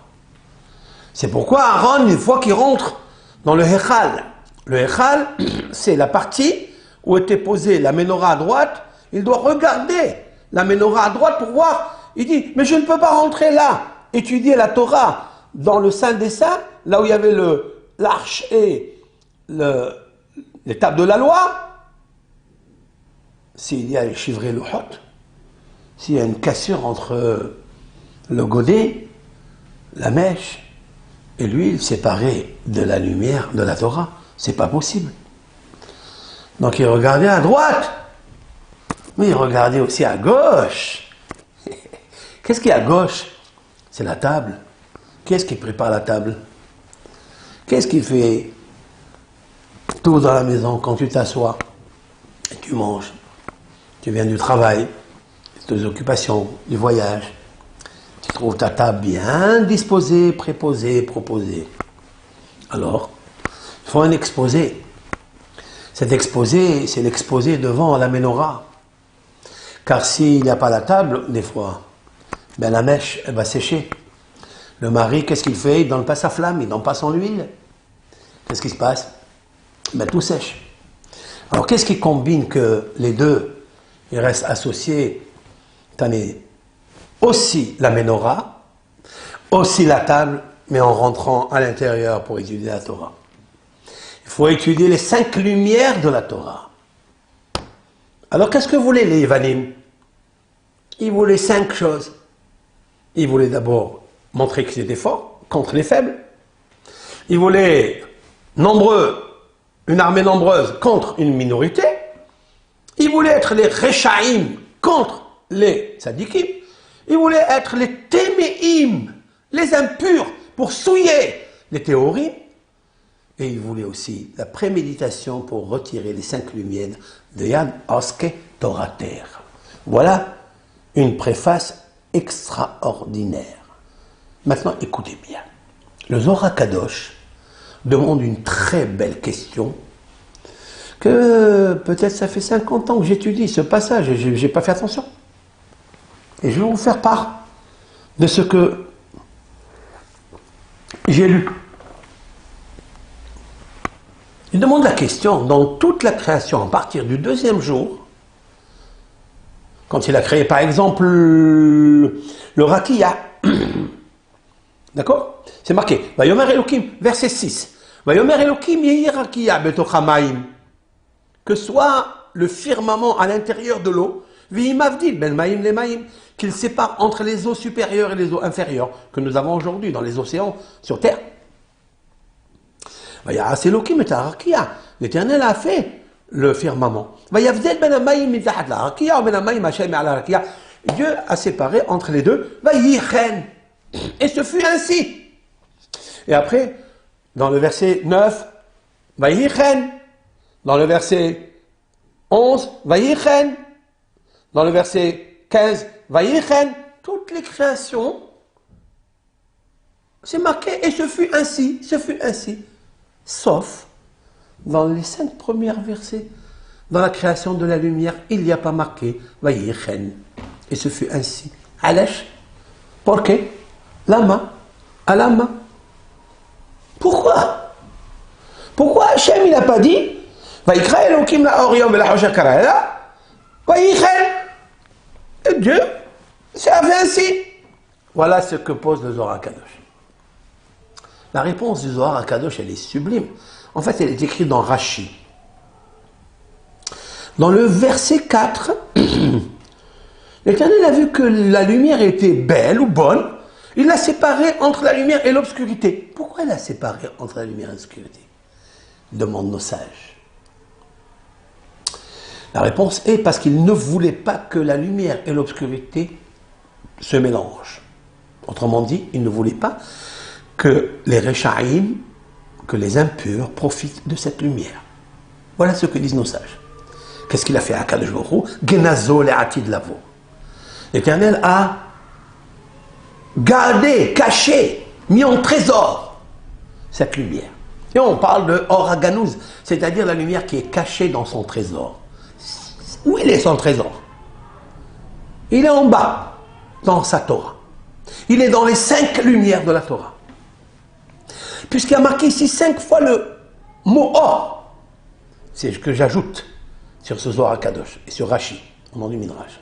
C'est pourquoi Aaron, une fois qu'il rentre dans le Hechal, le Hechal, c'est la partie où était posée la menorah à droite, il doit regarder la menorah à droite pour voir. Il dit, mais je ne peux pas rentrer là, étudier la Torah dans le Saint des Saints, là où il y avait l'arche et les tables de la loi. S'il y a les chivré le hot, s'il y a une cassure entre le godet, la mèche et l'huile séparée de la lumière de la Torah, c'est pas possible. Donc il regardait à droite, mais il regardait aussi à gauche. Qu'est-ce qui est à gauche? C'est la table. Qu'est-ce qui prépare la table? Qu'est-ce qui fait tout dans la maison quand tu t'assois et tu manges? Tu viens du travail, tes occupations, du voyage. Tu trouves ta table bien disposée, préposée, proposée. Alors, il faut un exposé. Cet exposé, c'est l'exposé devant la menorah. Car s'il n'y a pas la table, des fois, ben la mèche, elle va sécher. Le mari, qu'est-ce qu'il fait? Il ne donne pas sa flamme, il ne donne pas son huile. Qu'est-ce qui se passe? Ben tout sèche. Alors qu'est-ce qui combine que les deux, ils restent associés? T'en es aussi la menorah, aussi la table, mais en rentrant à l'intérieur pour étudier la Torah. Il faut étudier les 5 lumières de la Torah. Alors qu'est-ce que voulaient les Yvanim? Ils voulaient 5 choses. Ils voulaient d'abord montrer qu'ils étaient forts contre les faibles. Ils voulaient une armée nombreuse contre une minorité. Ils voulaient être les Rechaim contre les Tzadikim. Ils voulaient être les Téméim, les impurs, pour souiller les théories. Et ils voulaient aussi la préméditation pour retirer les 5 lumières de Yad Oske Torater. Voilà une préface extraordinaire. Maintenant, écoutez bien. Le Zohar Kadosh demande une très belle question que peut-être ça fait 50 ans que j'étudie ce passage et je n'ai pas fait attention. Et je vais vous faire part de ce que j'ai lu. Il demande la question, dans toute la création, à partir du 2e jour, quand il a créé par exemple le Rakia, d'accord? C'est marqué, Vayomer Elohim, verset 6, Vayomer Elohim yehi Rakia betoch hamayim, que soit le firmament à l'intérieur de l'eau, V'imavdil ben maïm les maïm, qu'il sépare entre les eaux supérieures et les eaux inférieures que nous avons aujourd'hui dans les océans sur Terre. L'Éternel a fait le firmament. Dieu a séparé entre les deux. Et ce fut ainsi. Et après, dans le verset 9, dans le verset 11, dans le verset 15, toutes les créations, c'est marqué, et ce fut ainsi, sauf dans les 5 premiers versets, dans la création de la lumière, il n'y a pas marqué, et ce fut ainsi. Alash, pourquoi? À la main. Pourquoi Hachem, il n'a pas dit, et Dieu, ça a fait ainsi. Voilà ce que pose le Zohar HaKadosh. La réponse du Zohar HaKadosh, elle est sublime. En fait, elle est écrite dans Rashi. Dans le verset 4, l'Éternel a vu que la lumière était belle ou bonne. Il l'a séparée entre la lumière et l'obscurité. Pourquoi il l'a séparée entre la lumière et l'obscurité? Demandent nos sages. La réponse est parce qu'il ne voulait pas que la lumière et l'obscurité se mélangent. Autrement dit, il ne voulait pas que les Rechaïm, que les impurs profitent de cette lumière. Voilà ce que disent nos sages. Qu'est-ce qu'il a fait à Akadosh Baruch Hu? Genazo le'atid lavo. L'Éternel a gardé, caché, mis en trésor cette lumière. Et on parle de Or HaGanouz, c'est-à-dire la lumière qui est cachée dans son trésor. Où il est son trésor? Il est en bas, dans sa Torah. Il est dans les 5 lumières de la Torah. Puisqu'il y a marqué ici 5 fois le mot Or. C'est ce que j'ajoute sur ce Zohar HaKadosh et sur Rashi, au nom du Midrash.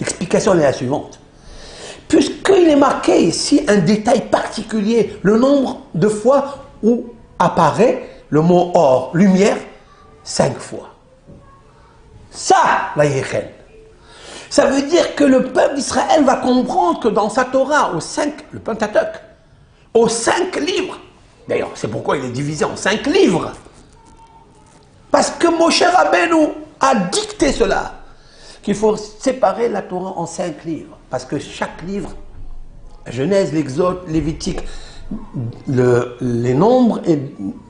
L'explication est la suivante. Puisqu'il est marqué ici un détail particulier, le nombre de fois où apparaît le mot Or, lumière, 5 fois. Ça, la Yechel. Ça veut dire que le peuple d'Israël va comprendre que dans sa Torah, le Pentateuch, aux 5 livres, d'ailleurs, c'est pourquoi il est divisé en 5 livres, parce que Moshe Rabbeinu a dicté cela, qu'il faut séparer la Torah en 5 livres, parce que chaque livre, Genèse, l'Exode, Lévitique, les nombres et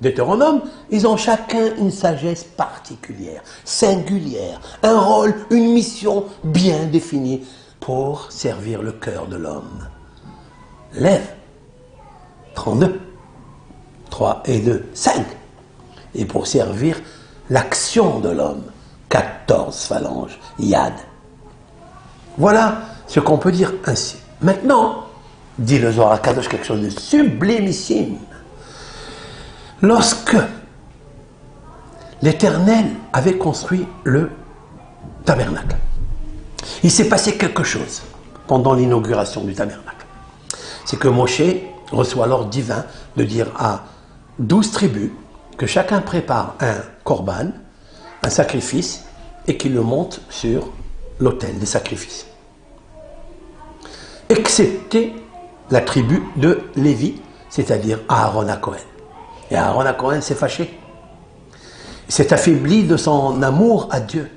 Deutéronome, ils ont chacun une sagesse particulière, singulière, un rôle, une mission bien définie pour servir le cœur de l'homme. Lève, 32, 3 et 2, 5. Et pour servir l'action de l'homme, 14 phalanges, yad. Voilà ce qu'on peut dire ainsi. Maintenant, dit le Zohar HaKadosh quelque chose de sublimissime. Lorsque l'Éternel avait construit le tabernacle, il s'est passé quelque chose pendant l'inauguration du tabernacle. C'est que Moshe reçoit l'ordre divin de dire à 12 tribus que chacun prépare un korban, un sacrifice, et qu'il le monte sur l'autel des sacrifices. Excepté la tribu de Lévi, c'est-à-dire Aaron HaKohen. Et Aaron HaKohen s'est fâché. Il s'est affaibli de son amour à Dieu.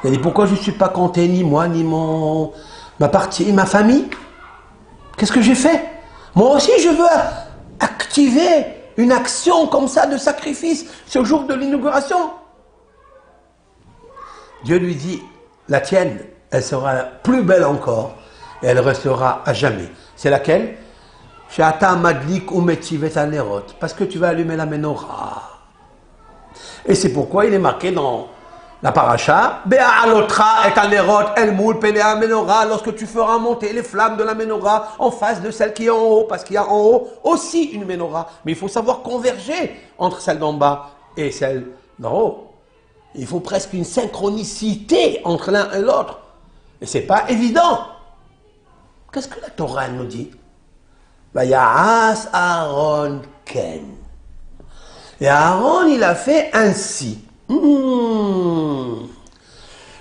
Il a dit, pourquoi je ne suis pas compté, ni moi, ni ma partie, ma famille? Qu'est-ce que j'ai fait? Moi aussi, je veux activer une action comme ça de sacrifice ce jour de l'inauguration. Dieu lui dit, la tienne, elle sera plus belle encore, et elle restera à jamais. C'est laquelle? Parce que tu vas allumer la menorah. Et c'est pourquoi il est marqué dans la paracha, lorsque tu feras monter les flammes de la menorah en face de celle qui est en haut, parce qu'il y a en haut aussi une menorah. Mais il faut savoir converger entre celle d'en bas et celle d'en haut. Il faut presque une synchronicité entre l'un et l'autre. Et ce n'est pas évident. Qu'est-ce que la Torah nous dit? Vaya'as Aaron Ken. Et Aaron, il a fait ainsi.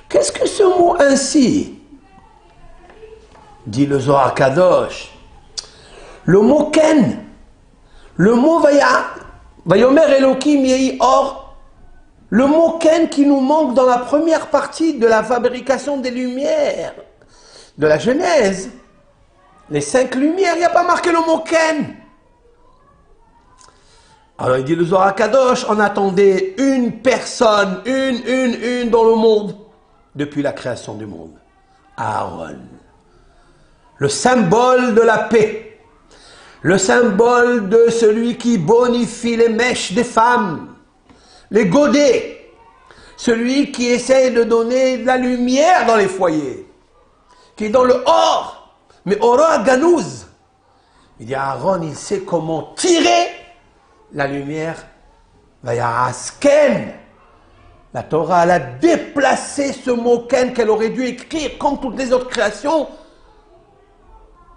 Qu'est-ce que ce mot ainsi? Dit le Zohar Kadosh. Le mot Ken, le mot Vayomer Elohim Yehi Or, le mot Ken qui nous manque dans la première partie de la fabrication des lumières, de la Genèse. Les 5 lumières, il n'y a pas marqué le mot Ken. Alors il dit le Zohar Kadosh, on attendait une personne, une dans le monde, depuis la création du monde. Aaron. Le symbole de la paix. Le symbole de celui qui bonifie les mèches des femmes. Les godets. Celui qui essaie de donner de la lumière dans les foyers. Qui est dans le or. Mais Or HaGanouz. Il dit Aaron, il sait comment tirer la lumière. Vaya'asken. La Torah, elle a déplacé ce mot Ken qu'elle aurait dû écrire comme toutes les autres créations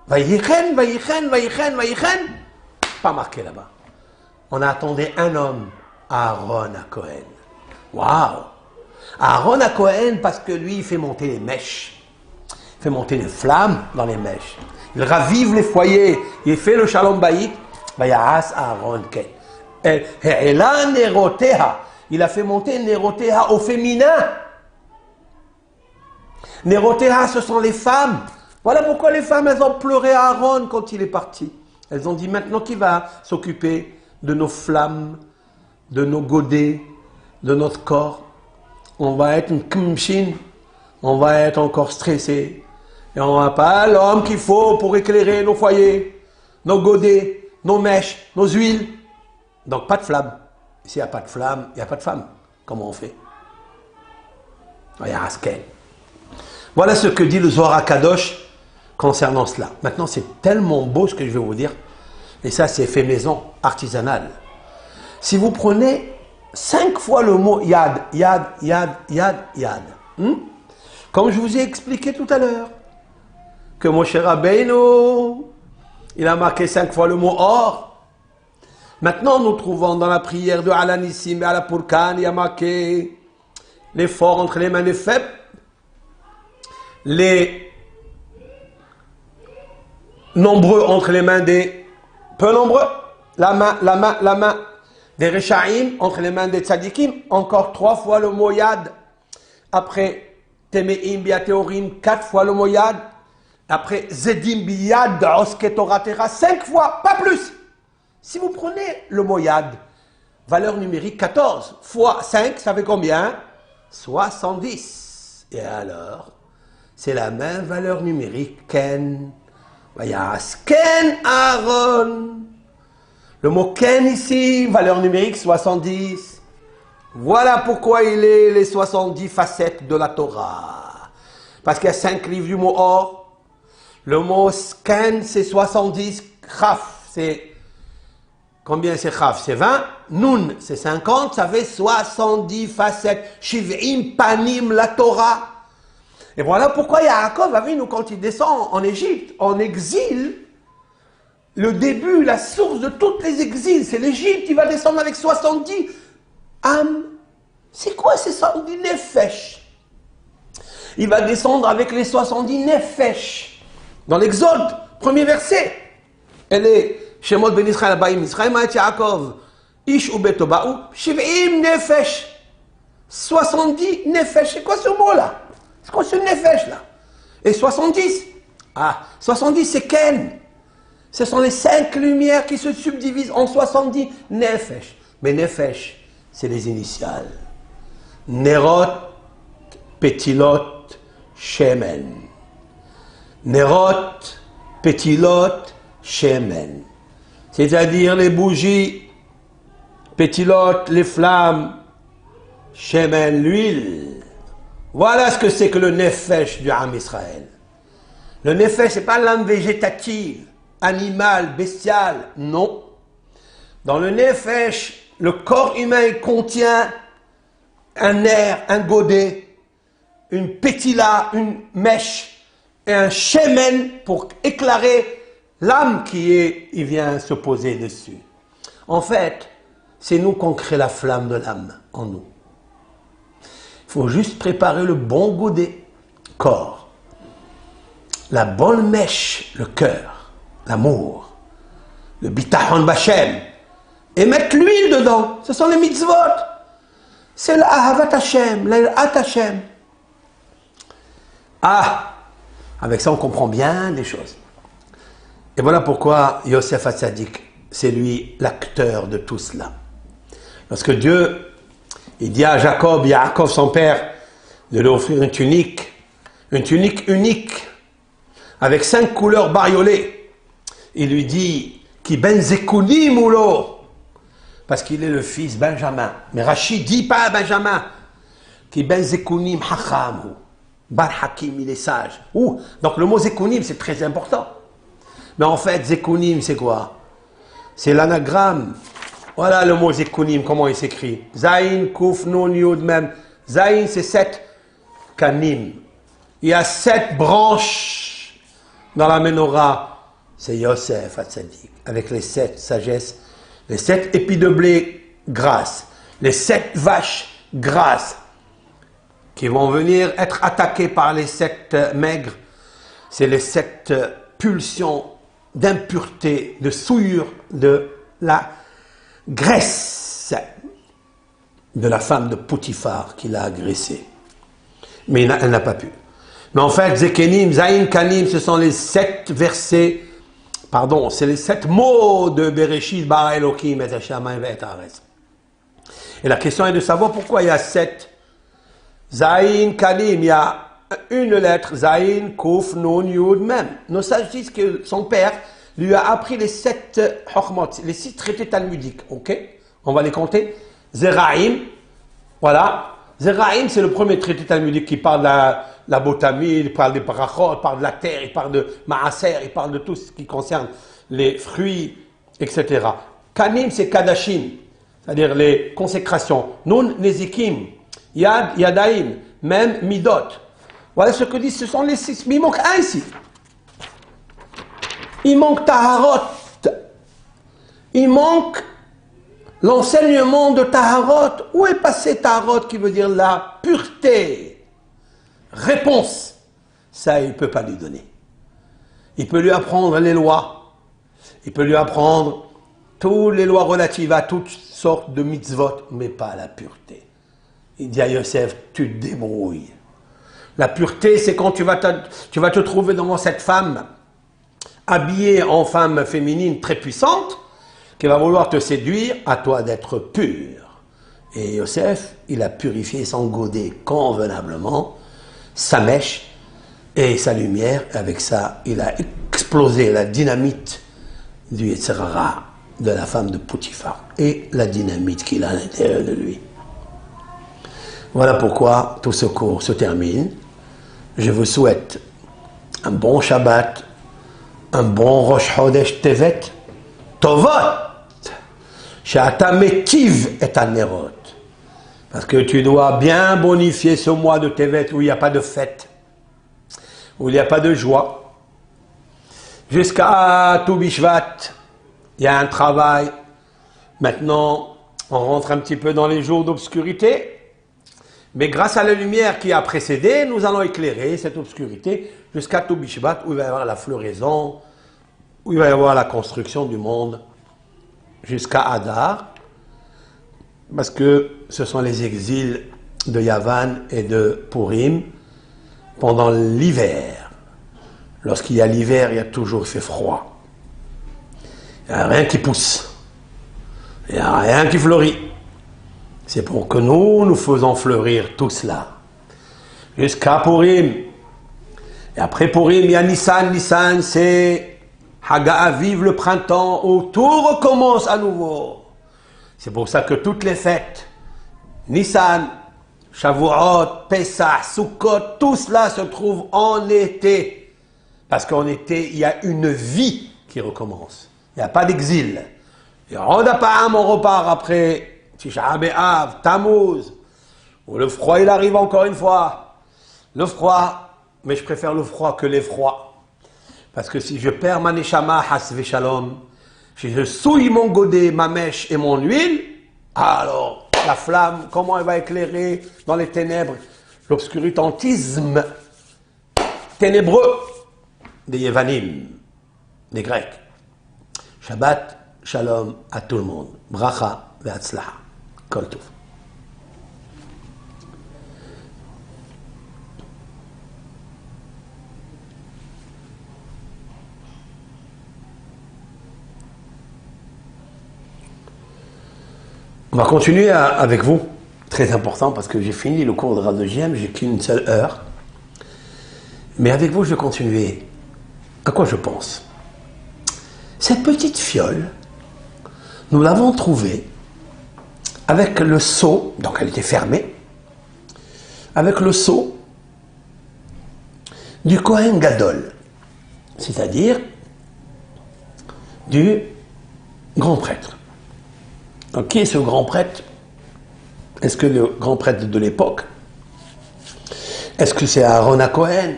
Vayichen, Vayichen, Vayichen, Vayichen. Pas marqué là-bas. On attendait un homme, Aaron à Cohen. Waouh! Aaron à Cohen parce que lui, il fait monter les mèches. Il fait monter les flammes dans les mèches. Il ravive les foyers. Il fait le shalom bayit. Vayahas Aaron Ken. Et là, Neroteha. Il a fait monter Neroteha au féminin. Neroteha, ce sont les femmes. Voilà pourquoi les femmes, elles ont pleuré à Aaron quand il est parti. Elles ont dit, maintenant qui va s'occuper de nos flammes, de nos godets, de notre corps. On va être une kmshin, on va être encore stressé. Et on n'a pas l'homme qu'il faut pour éclairer nos foyers, nos godets, nos mèches, nos huiles. Donc pas de flamme. S'il n'y a pas de flamme, il n'y a pas de femme. Comment on fait? Voilà ce que dit le Zohar HaKadosh concernant cela. Maintenant, c'est tellement beau ce que je vais vous dire. Et ça, c'est fait maison, artisanal. Si vous prenez 5 fois le mot yad, yad, yad, yad, yad. Comme je vous ai expliqué tout à l'heure, que Moshe Rabbeinu, il a marqué 5 fois le mot or. Maintenant, nous trouvons dans la prière de Alanissim et Alapurkan, il y a marqué les forts entre les mains des faibles, les nombreux entre les mains des peu nombreux, la main des Rechaim entre les mains des Tzadikim, encore 3 fois le mot yad. Après Temeim Biateorim, 4 fois le mot yad. Après Zedim Biyad Osketoratera, 5 fois, pas plus. Si vous prenez le mot yad, valeur numérique 14 fois 5, ça fait combien? 70. Et alors, c'est la même valeur numérique Ken. Vayas Ken Aaron. Le mot Ken ici, valeur numérique 70. Voilà pourquoi il est les 70 facettes de la Torah. Parce qu'il y a 5 livres du mot or. Le mot Ken, c'est 70. Chaf, c'est... Combien c'est Chaf? C'est 20. Nun, c'est 50. Ça fait 70 facettes. Shiv'im panim la Torah. Et voilà pourquoi Yaakov Avinu, quand il descend en Égypte, en exil, le début, la source de toutes les exils, c'est l'Égypte. Il va descendre avec 70 âmes. C'est quoi ces 70 nefesh? Il va descendre avec les 70 nefesh. Dans l'Exode, premier verset. Elle est Shemot ben Israël Abayim, Israël Ma'at Yaakov, Ish ou Betoba'u, Shiv'im nefesh. 70 nefesh. C'est quoi ce mot-là? C'est quoi ce nefesh là? Et 70? Ah, 70 c'est Ken. Ce sont les 5 lumières qui se subdivisent en 70 nefesh. Mais nefesh, c'est les initiales. Nerot, Petilot, Shemen. Nerot, Petilot, Shemen. C'est-à-dire les bougies, Petilot, les flammes, Shemen, l'huile. Voilà ce que c'est que le nefesh du Am Israël. Le nefesh, ce n'est pas l'âme végétative, animale, bestiale, non. Dans le nefesh, le corps humain contient un nerf, un godet, une pétila, une mèche et un shemen pour éclairer l'âme il vient se poser dessus. En fait, c'est nous qu'on crée la flamme de l'âme en nous. Il faut juste préparer le bon godet, corps, la bonne mèche, le cœur, l'amour, le bitachon bachem, et mettre l'huile dedans. Ce sont les mitzvot. C'est l'Ahavat Hashem, l'Irat Hashem. Ah, avec ça on comprend bien les choses. Et voilà pourquoi Yosef Hatzadik, c'est lui l'acteur de tout cela. Parce que Dieu, il dit à Jacob, Yaakov son père, de lui offrir une tunique unique, avec 5 couleurs bariolées. Il lui dit, Ki ben Zekouni moulo, parce qu'il est le fils Benjamin. Mais Rachid dit pas Benjamin, Ki ben Zekounim hacham, Bar Hakim, il est sage. Donc le mot Zekounim, c'est très important. Mais en fait, Zekounim, c'est quoi? C'est l'anagramme. Voilà le mot Zekounim, comment il s'écrit. Zayin, Kouf, Nun, Yud, Mem. Zayin, c'est 7 kanim. Il y a 7 branches dans la menorah. c'est Yosef Hatzadik, avec les 7 sagesses, les 7 épis de blé grasses, les 7 vaches grasses, qui vont venir être attaquées par les 7 maigres. C'est les 7 pulsions d'impureté, de souillure, de la graisse de la femme de Potiphar qui l'a agressée. Mais elle n'a pas pu. Mais en fait, Zekenim, Zayin, Kanim, ce sont les 7 versets, pardon, c'est les 7 mots de Bereshit, Bara Elohim, et Hashamayim, et Haaretz. Et la question est de savoir pourquoi il y a 7 Zayin, Kanim, il y a une lettre, Zayin, Kouf, Nun, Yud, Mem. Nos sages disent que son père lui a appris les 7 Chokhmot, les 6 traités talmudiques, ok? On va les compter. Zeraim, voilà. Zeraim, c'est le premier traité talmudique qui parle de la botamie, il parle des parachot, il parle de la terre, il parle de maaser, il parle de tout ce qui concerne les fruits, etc. Kanim, c'est kadashim, c'est-à-dire les consécrations. Nun, nezikim, yad, yadaim, même midot. Voilà ce que disent, ce sont les 6. Mais il manque un ici. Il manque taharot. Il manque l'enseignement de taharot. Où est passé taharot qui veut dire la pureté? Réponse. Ça, il ne peut pas lui donner. Il peut lui apprendre les lois. Il peut lui apprendre toutes les lois relatives à toutes sortes de mitzvot, mais pas la pureté. Il dit à Yosef, tu te débrouilles. La pureté, c'est quand tu vas te trouver devant cette femme, habillée en femme féminine très puissante, qui va vouloir te séduire, à toi d'être pur. Et Yosef, il a purifié son godet convenablement, sa mèche et sa lumière. Avec ça, il a explosé la dynamite du Yetzirah, de la femme de Potiphar, et la dynamite qu'il a à l'intérieur de lui. Voilà pourquoi tout ce cours se termine. Je vous souhaite un bon Shabbat, un bon Rosh Chodesh Tevet, Tovot, She'ata metiv et anerot. Parce que tu dois bien bonifier ce mois de Tevet où il n'y a pas de fête, où il n'y a pas de joie. Jusqu'à Tou Bishvat, il y a un travail. Maintenant, on rentre un petit peu dans les jours d'obscurité. Mais grâce à la lumière qui a précédé, nous allons éclairer cette obscurité jusqu'à Tou Bishvat, où il va y avoir la floraison, où il va y avoir la construction du monde, jusqu'à Adar, parce que ce sont les exils de Yavan et de Purim pendant l'hiver. Lorsqu'il y a l'hiver, il y a toujours fait froid. Il n'y a rien qui pousse. Il n'y a rien qui fleurit. C'est pour que nous faisons fleurir tout cela. Jusqu'à Purim. Et après Purim, il y a Nissan. Nissan, c'est Haga, vive le printemps, où tout recommence à nouveau. C'est pour ça que toutes les fêtes, Nissan, Shavuot, Pesach, Sukkot, tout cela se trouve en été. Parce qu'en été, il y a une vie qui recommence. Il n'y a pas d'exil. Et on repart après Tisha B'Av, Tammuz, où le froid il arrive encore une fois. Le froid, mais je préfère le froid que l'effroi. Parce que si je perds ma neshama, hasve shalom, si je souille mon godet, ma mèche et mon huile, alors la flamme, comment elle va éclairer dans les ténèbres? L'obscurantisme ténébreux des Yevanim, des Grecs. Shabbat, shalom à tout le monde. Bracha ve'atzlaha. Kol tov. On va continuer avec vous, très important parce que j'ai fini le cours de Radogiem, j'ai qu'une seule heure. Mais avec vous, je vais continuer. À quoi je pense? Cette petite fiole, nous l'avons trouvée avec le seau, donc elle était fermée, avec le seau du Kohen Gadol, c'est-à-dire du grand prêtre. Donc, qui est ce grand prêtre? Est-ce que le grand prêtre de l'époque? Est-ce que c'est Aaron à Cohen?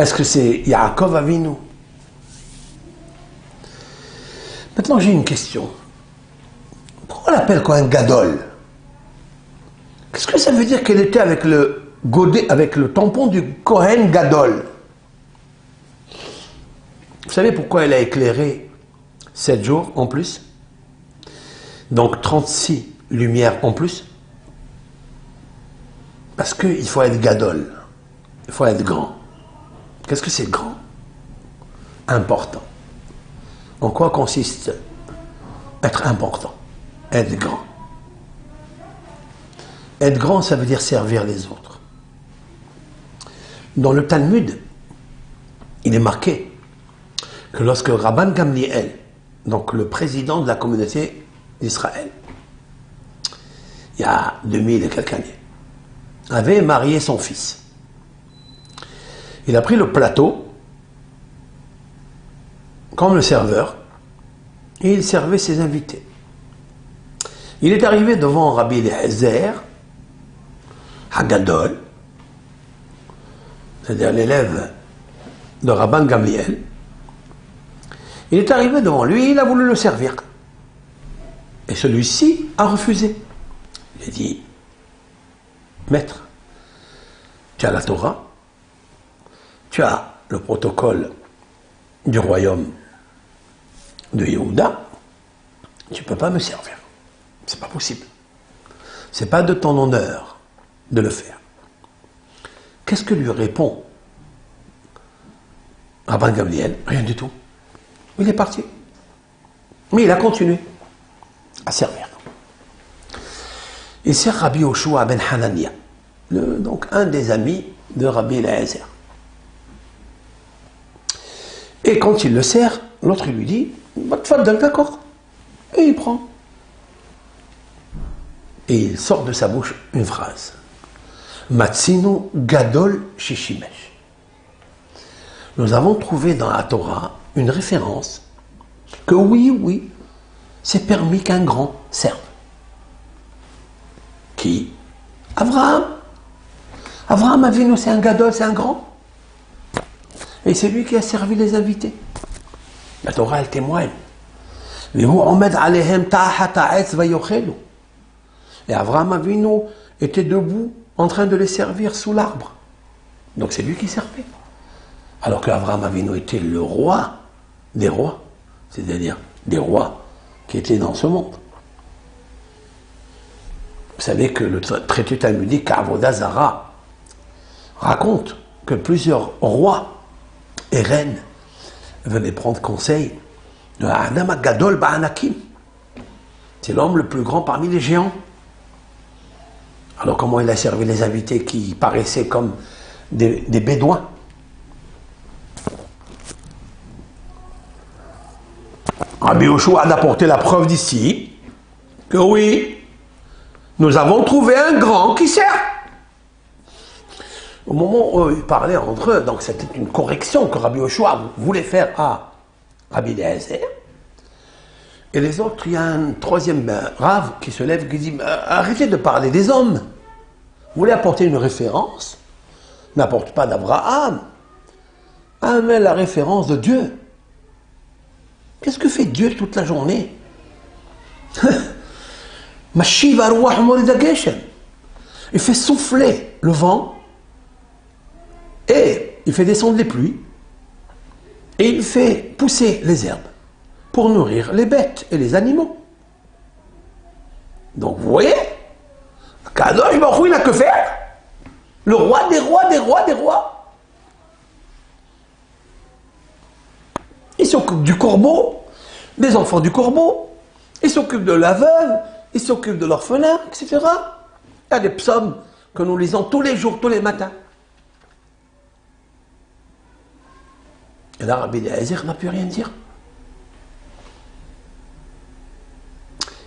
Est-ce que c'est Yaakov Avinu? Maintenant, j'ai une question. Pourquoi on l'appelle Kohen Gadol? Qu'est-ce que ça veut dire qu'elle était avec le godet, avec le tampon du Kohen Gadol? Vous savez pourquoi elle a éclairé 7 jours en plus? Donc 36 lumières en plus? Parce qu'il faut être Gadol. Il faut être grand. Qu'est-ce que c'est grand? Important. En quoi consiste être important? Être grand. Être grand, ça veut dire servir les autres. Dans le Talmud, il est marqué que lorsque Rabban Gamliel, donc le président de la communauté d'Israël, il y a 2000 et quelques années, avait marié son fils. Il a pris le plateau comme le serveur et il servait ses invités. Il est arrivé devant Rabbi Eliezer Hagadol, c'est-à-dire l'élève de Rabban Gamliel. Il est arrivé devant lui, il a voulu le servir. Et celui-ci a refusé. Il a dit, maître, tu as la Torah, tu as le protocole du royaume de Yehuda, tu ne peux pas me servir. C'est pas possible. C'est pas de ton honneur de le faire. Qu'est-ce que lui répond Rabban Gamliel? Rien du tout. Il est parti. Mais il a continué à servir. Et c'est Rabbi Yoshua ben Hanania, donc un des amis de Rabbi Eliezer. Et quand il le sert, l'autre lui dit, d'accord. Et il prend. Et il sort de sa bouche une phrase. Matzinu Gadol Shishimesh. Nous avons trouvé dans la Torah une référence que oui, c'est permis qu'un grand serve. Qui? Abraham. Abraham Avinu, c'est un Gadol, c'est un grand. Et c'est lui qui a servi les invités. La Torah, elle témoigne. Et Abraham Avinu était debout en train de les servir sous l'arbre. Donc c'est lui qui servait. Alors qu'Abraham Avinu était le roi des rois, c'est-à-dire des rois qui étaient dans ce monde. Vous savez que le traité talmudique Avodah Zara raconte que plusieurs rois et reines venaient prendre conseil de Adam Gadol Ba'anakim. C'est l'homme le plus grand parmi les géants. Alors comment il a servi les invités qui paraissaient comme des bédouins? Rabbi Yoshua a apporté la preuve d'ici que oui, nous avons trouvé un grand qui sert. Au moment où ils parlaient entre eux, donc c'était une correction que Rabbi Yoshua voulait faire à Rabbi Eliezer. Et les autres, il y a un troisième rave qui se lève et qui dit arrêtez de parler des hommes. Vous voulez apporter une référence? N'apporte pas d'Abraham. Amène la référence de Dieu. Qu'est-ce que fait Dieu toute la journée? Il fait souffler le vent et il fait descendre les pluies et il fait pousser les herbes pour nourrir les bêtes et les animaux. Donc vous voyez, Kadosh Baruch Hu, il n'a que faire. Le roi des rois, des rois, des rois. Il s'occupe du corbeau, des enfants du corbeau, il s'occupe de la veuve, il s'occupe de l'orphelin, etc. Il y a des psaumes que nous lisons tous les jours, tous les matins. Et là, Rabbi Eliezer n'a pu rien dire.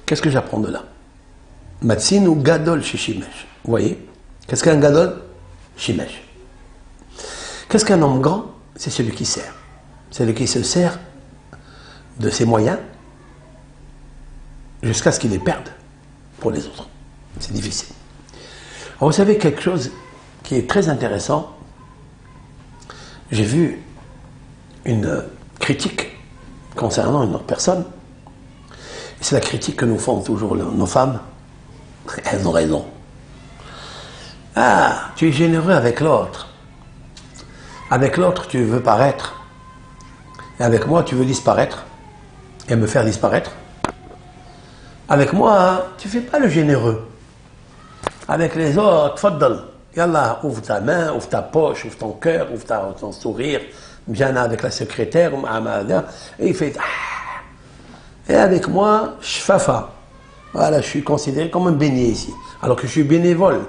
Qu'est-ce que j'apprends de là? Matzinu Gadol Shishimesh. Vous voyez? Qu'est-ce qu'un Gadol? Shimesh. Qu'est-ce qu'un homme grand? C'est celui qui sert. Celui qui se sert de ses moyens jusqu'à ce qu'il les perde pour les autres. C'est difficile. Alors vous savez quelque chose qui est très intéressant. J'ai vu une critique concernant une autre personne. C'est la critique que nous font toujours nos femmes. Elles ont raison. Ah, tu es généreux avec l'autre. Avec l'autre, tu veux paraître. Et avec moi, tu veux disparaître. Et me faire disparaître. Avec moi, tu fais pas le généreux. Avec les autres, faddal. Yallah, ouvre ta main, ouvre ta poche, ouvre ton cœur, ouvre ton sourire. Viens avec la secrétaire, et il fait. Et avec moi, shfafa. Voilà, je suis considéré comme un béni ici. Alors que je suis bénévole.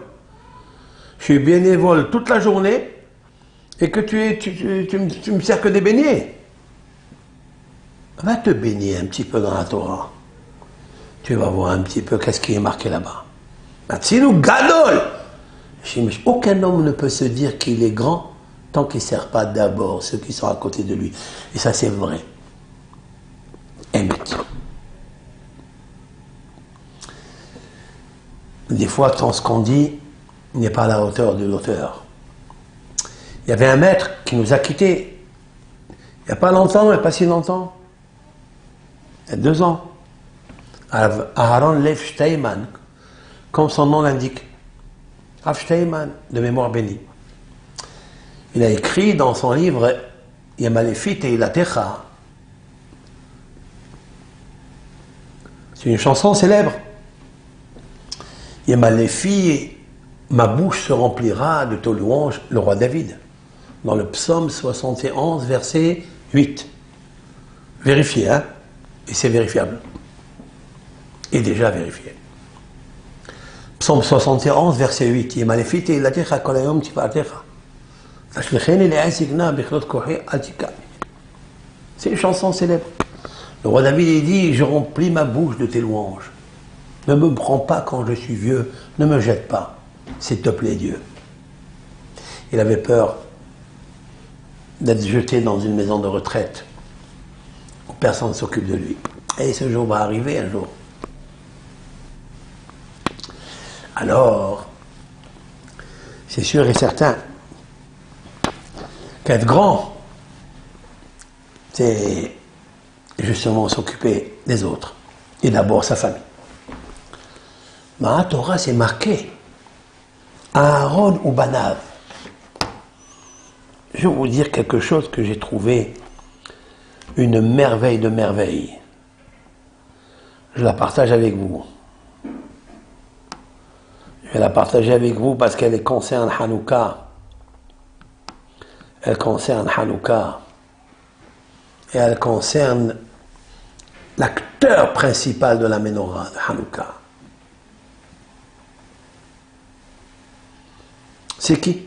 Je suis bénévole toute la journée et que tu me sers que des beignets. Va te baigner un petit peu dans la Torah. Tu vas voir un petit peu qu'est-ce qui est marqué là-bas. Sinon, gadol. Aucun homme ne peut se dire qu'il est grand tant qu'il ne sert pas d'abord ceux qui sont à côté de lui. Et ça, c'est vrai. Des fois, ce qu'on dit n'est pas à la hauteur de l'auteur. Il y avait un maître qui nous a quittés il n'y a pas longtemps, mais pas si longtemps. Il y a 2 ans. Aharon Lev Steinman, comme son nom l'indique. Rav Steinman, de mémoire bénie. Il a écrit dans son livre Yamalefit et Ilatecha. C'est une chanson célèbre. Yamalefi, ma bouche se remplira de tes louanges, le roi David. Dans le psaume 71, verset 8. Vérifiez, hein? Et c'est vérifiable. Et déjà vérifié. Psaume 71, verset 8. Yamalefit et Ilatecha kolayom tifatecha. C'est une chanson célèbre. Le roi David il dit, je remplis ma bouche de tes louanges. Ne me prends pas quand je suis vieux, ne me jette pas, s'il te plaît Dieu. Il avait peur d'être jeté dans une maison de retraite où personne ne s'occupe de lui. Et ce jour va arriver un jour. Alors, c'est sûr et certain qu'être grand, c'est justement s'occuper des autres, et d'abord sa famille. Dans la Torah, c'est marqué Aaron ou Banav. Je vais vous dire quelque chose que j'ai trouvé une merveille de merveille. Je la partage avec vous. Je vais la partager avec vous parce qu'elle concerne Hanouka. Elle concerne Hanouka. Et elle concerne l'acteur principal de la Menorah de Hanouka. C'est qui?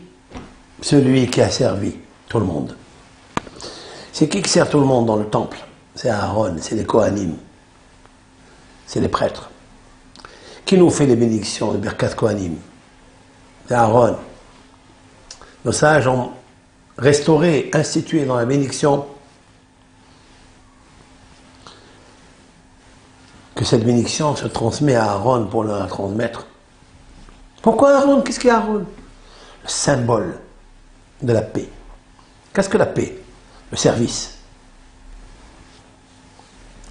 Celui qui a servi tout le monde. C'est qui sert tout le monde dans le temple? C'est Aaron, c'est les Kohanim. C'est les prêtres. Qui nous fait les bénédictions de Birkat Kohanim? C'est Aaron. Nos sages ont restauré, institué dans la bénédiction que cette bénédiction se transmet à Aaron pour la transmettre. Pourquoi Aaron? Qu'est-ce qu'est Aaron? Le symbole de la paix. Qu'est-ce que la paix? Le service.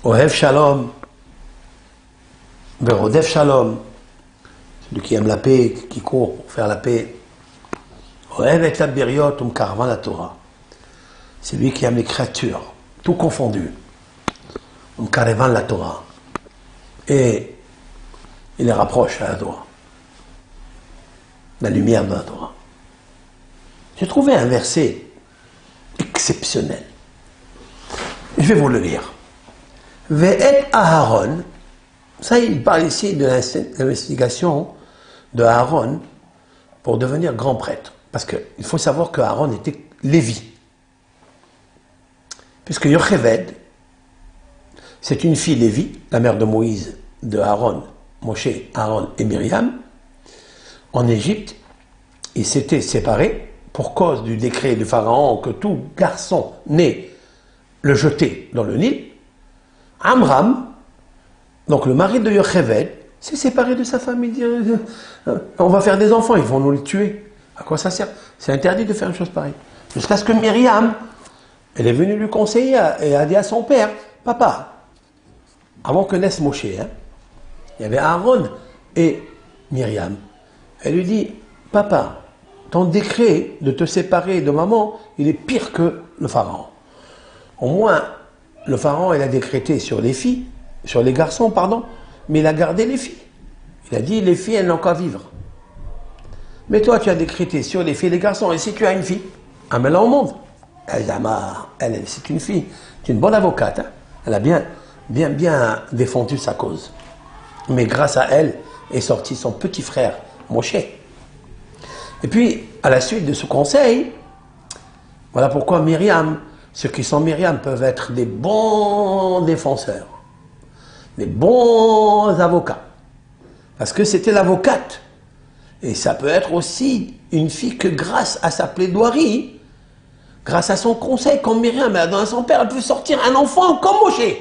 Ohev Shalom, Verodef Shalom, celui qui aime la paix, qui court pour faire la paix. Ohev et la Biriot, Karvan la Torah. C'est lui qui aime les créatures, tout confondu. Karvan la Torah. Et il les rapproche à la Torah. La lumière de la Torah. J'ai trouvé un verset exceptionnel. Je vais vous le lire. Ve'et Aharon, ça il parle ici de l'investigation de Aaron pour devenir grand prêtre. Parce qu'il faut savoir que Aaron était Lévi. Puisque Yocheved, c'est une fille Lévi, la mère de Moïse, de Aaron, Moshe, Aaron et Myriam. En Égypte, ils s'étaient séparés pour cause du décret du Pharaon que tout garçon né le jetait dans le Nil. Amram, donc le mari de Yocheved, s'est séparé de sa famille. Il dit, on va faire des enfants, ils vont nous les tuer. À quoi ça sert? C'est interdit de faire une chose pareille. Jusqu'à ce que Myriam, elle est venue lui conseiller et a dit à son père, papa, avant que naisse Moshe, hein, il y avait Aaron et Myriam. Elle lui dit, papa, ton décret de te séparer de maman, il est pire que le pharaon. Au moins, le pharaon, il a décrété sur les filles, sur les garçons, pardon, mais il a gardé les filles. Il a dit, les filles, elles n'ont qu'à vivre. Mais toi, tu as décrété sur les filles et les garçons, et si tu as une fille, amène-la au monde. Elle, c'est une fille, c'est une bonne avocate. Hein. Elle a bien défendu sa cause. Mais grâce à elle est sorti son petit frère, Moshe. Et puis, à la suite de ce conseil, voilà pourquoi Myriam, ceux qui sont Myriam peuvent être des bons défenseurs, des bons avocats. Parce que c'était l'avocate. Et ça peut être aussi une fille que grâce à sa plaidoirie, grâce à son conseil, comme Myriam a donné à son père, elle peut sortir un enfant comme Moshe.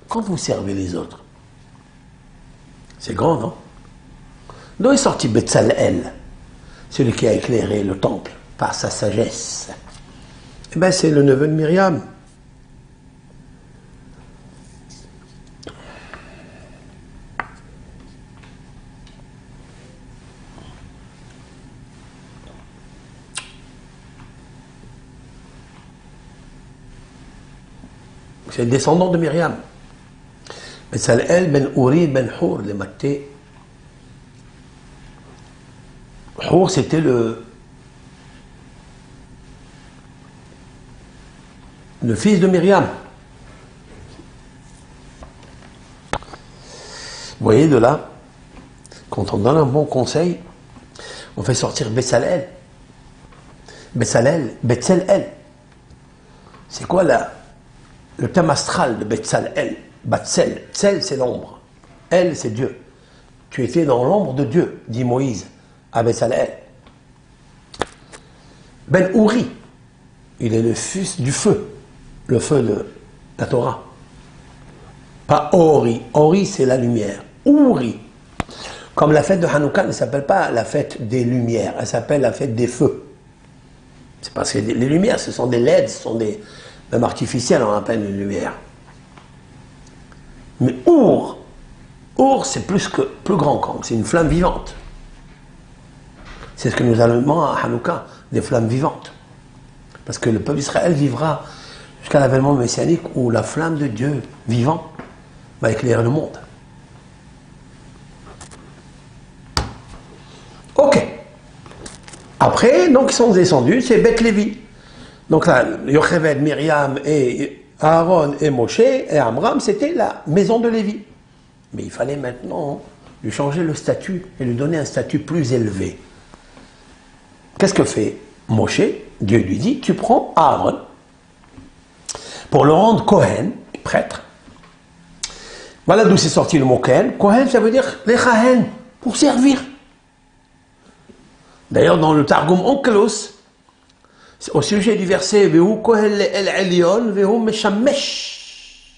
Quand vous servez les autres, c'est grand, non? D'où est sorti Betzalel, celui qui a éclairé le temple par sa sagesse? Eh bien, c'est le neveu de Myriam. C'est le descendant de Myriam. Betzalel ben Uri ben Hur, les Maté. Hur, c'était le fils de Myriam. Vous voyez de là, quand on donne un bon conseil, on fait sortir Betzalel. Betzalel. C'est quoi le thème astral de Betzalel? Batzel, Tzel c'est l'ombre, El c'est Dieu. Tu étais dans l'ombre de Dieu, dit Moïse à Betzalel. Ben Uri, il est le fils du feu, le feu de la Torah. Pas Ori, Ori c'est la lumière, Uri. Comme la fête de Hanouka ne s'appelle pas la fête des lumières, elle s'appelle la fête des feux. C'est parce que les lumières, ce sont des LED, ce sont des... Même artificielles, on appelle une lumière. Mais Our, c'est plus grand qu'Or, c'est une flamme vivante. C'est ce que nous allons à Hanouka, des flammes vivantes. Parce que le peuple d'Israël vivra jusqu'à l'avènement messianique où la flamme de Dieu vivant va éclairer le monde. Ok. Après, donc ils sont descendus, c'est Beth Lévi. Donc là, Yocheved, Myriam et Aaron et Moshe et Amram, c'était la maison de Lévi. Mais il fallait maintenant lui changer le statut et lui donner un statut plus élevé. Qu'est-ce que fait Moshe? Dieu lui dit, tu prends Aaron pour le rendre Kohen, prêtre. Voilà d'où c'est sorti le mot Kohen. Kohen, ça veut dire les Chahen, pour servir. D'ailleurs, dans le Targum Onkelos, au sujet du verset Vehu Kohen el Elyon, Vehu Meshamesh.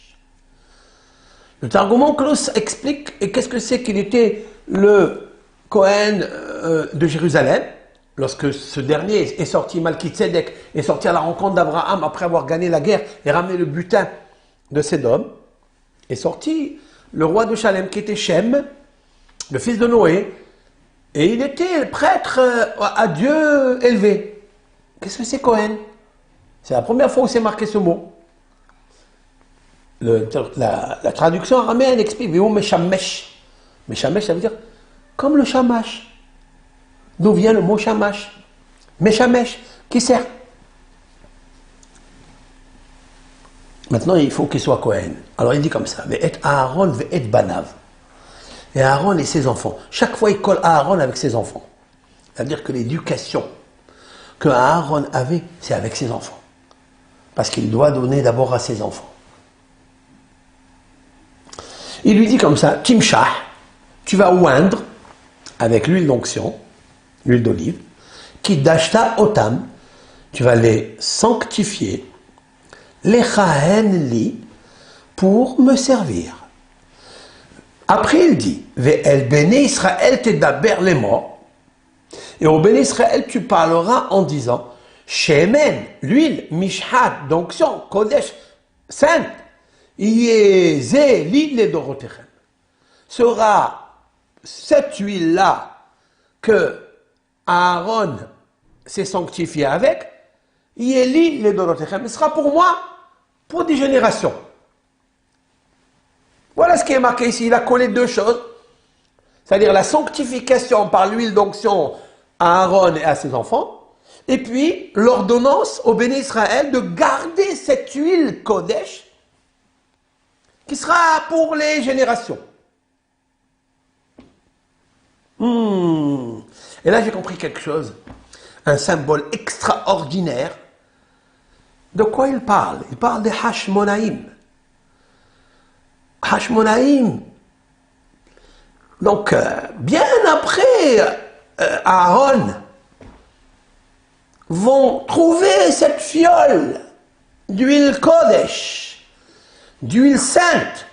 Le Targum Onkelos explique et qu'est-ce que c'est qu'il était le Kohen de Jérusalem, lorsque ce dernier est sorti, Malki-Tzedek, est sorti à la rencontre d'Abraham après avoir gagné la guerre et ramené le butin de Sédom, est sorti le roi de Shalem qui était Shem, le fils de Noé, et il était prêtre à Dieu élevé. Qu'est-ce que c'est Kohen? C'est la première fois où c'est marqué ce mot. La traduction araméenne explique Vehu Meshamesh. Meshamesh, ça veut dire comme le shamash. D'où vient le mot shamash? Meshamesh, qui sert. Maintenant, il faut qu'il soit Kohen. Alors il dit comme ça, Ve'et Aaron ve'et banav. Et Aaron et ses enfants. Chaque fois, il colle Aaron avec ses enfants. C'est-à-dire que l'éducation que Aaron avait, c'est avec ses enfants. Parce qu'il doit donner d'abord à ses enfants. Il lui dit comme ça, Timshah, tu vas oindre avec l'huile d'onction, l'huile d'olive, qui dashta otam, tu vas les sanctifier, les chahen li, pour me servir. Après il dit, Ve'el bene Israël tedaber les morts, Et au béni Israël, tu parleras en disant, Shemen, l'huile, Mishhat, d'onction, Kodesh, sainte, Yézé, l'île Dorotechem. Sera cette huile-là que Aaron s'est sanctifié avec, Yéli les Dorotechem, ce sera pour moi, pour des générations. Voilà ce qui est marqué ici. Il a collé deux choses, c'est-à-dire la sanctification par l'huile d'onction à Aaron et à ses enfants, et puis l'ordonnance au béni Israël de garder cette huile Kodesh qui sera pour les générations. Et là j'ai compris quelque chose, un symbole extraordinaire. De quoi il parle? Il parle des Hashmonaïm. Hashmonaïm. Donc, bien après Aaron, vont trouver cette fiole d'huile Kodesh, d'huile sainte.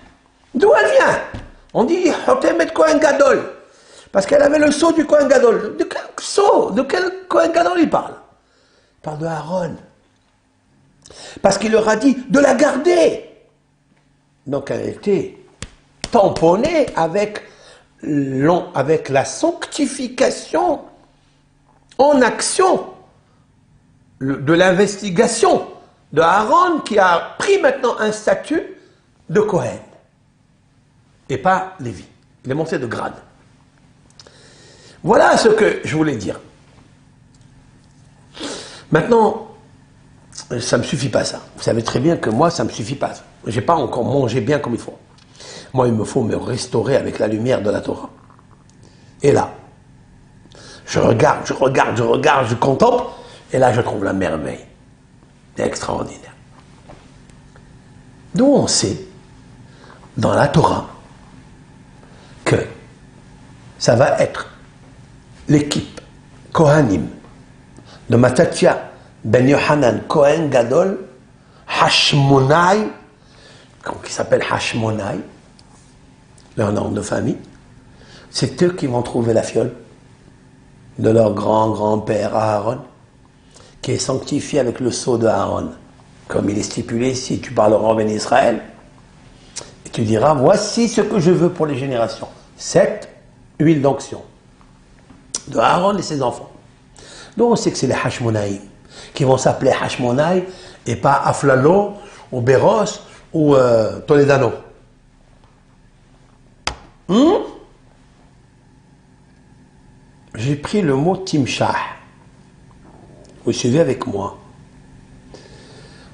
D'où elle vient? On dit Hotemet Kohen Gadol, parce qu'elle avait le sceau du Kohen Gadol. De quel sceau? De quel Kohen Gadol il parle? Il parle de Aaron. Parce qu'il leur a dit de la garder. Donc elle était tamponnée avec la sanctification en action de l'investigation de Aaron qui a pris maintenant un statut de Kohen et pas Lévi. Il est monté de grade. Voilà ce que je voulais dire. Maintenant, ça ne me suffit pas ça. Vous savez très bien que moi, ça ne me suffit pas. Je n'ai pas encore mangé bien comme il faut. Moi, il me faut me restaurer avec la lumière de la Torah. Et là, je regarde, je contemple, et là, je trouve la merveille. C'est extraordinaire. D'où on sait, dans la Torah, que ça va être l'équipe Kohanim de Mattatya Ben Yohanan Kohen Gadol Hashmonai, qui s'appelle Hashmonai, leur nom de famille. C'est eux qui vont trouver la fiole de leur grand-grand-père Aaron, qui est sanctifié avec le sceau de Aaron. Comme il est stipulé ici, tu parleras en béni Israël, et tu diras, voici ce que je veux pour les générations. Cette huile d'onction de Aaron et ses enfants. Donc on sait que c'est les Hashmonaïm, qui vont s'appeler Hashmonaï, et pas Aflalo, ou Béros, ou Toledano. J'ai pris le mot Timshah. Vous suivez avec moi.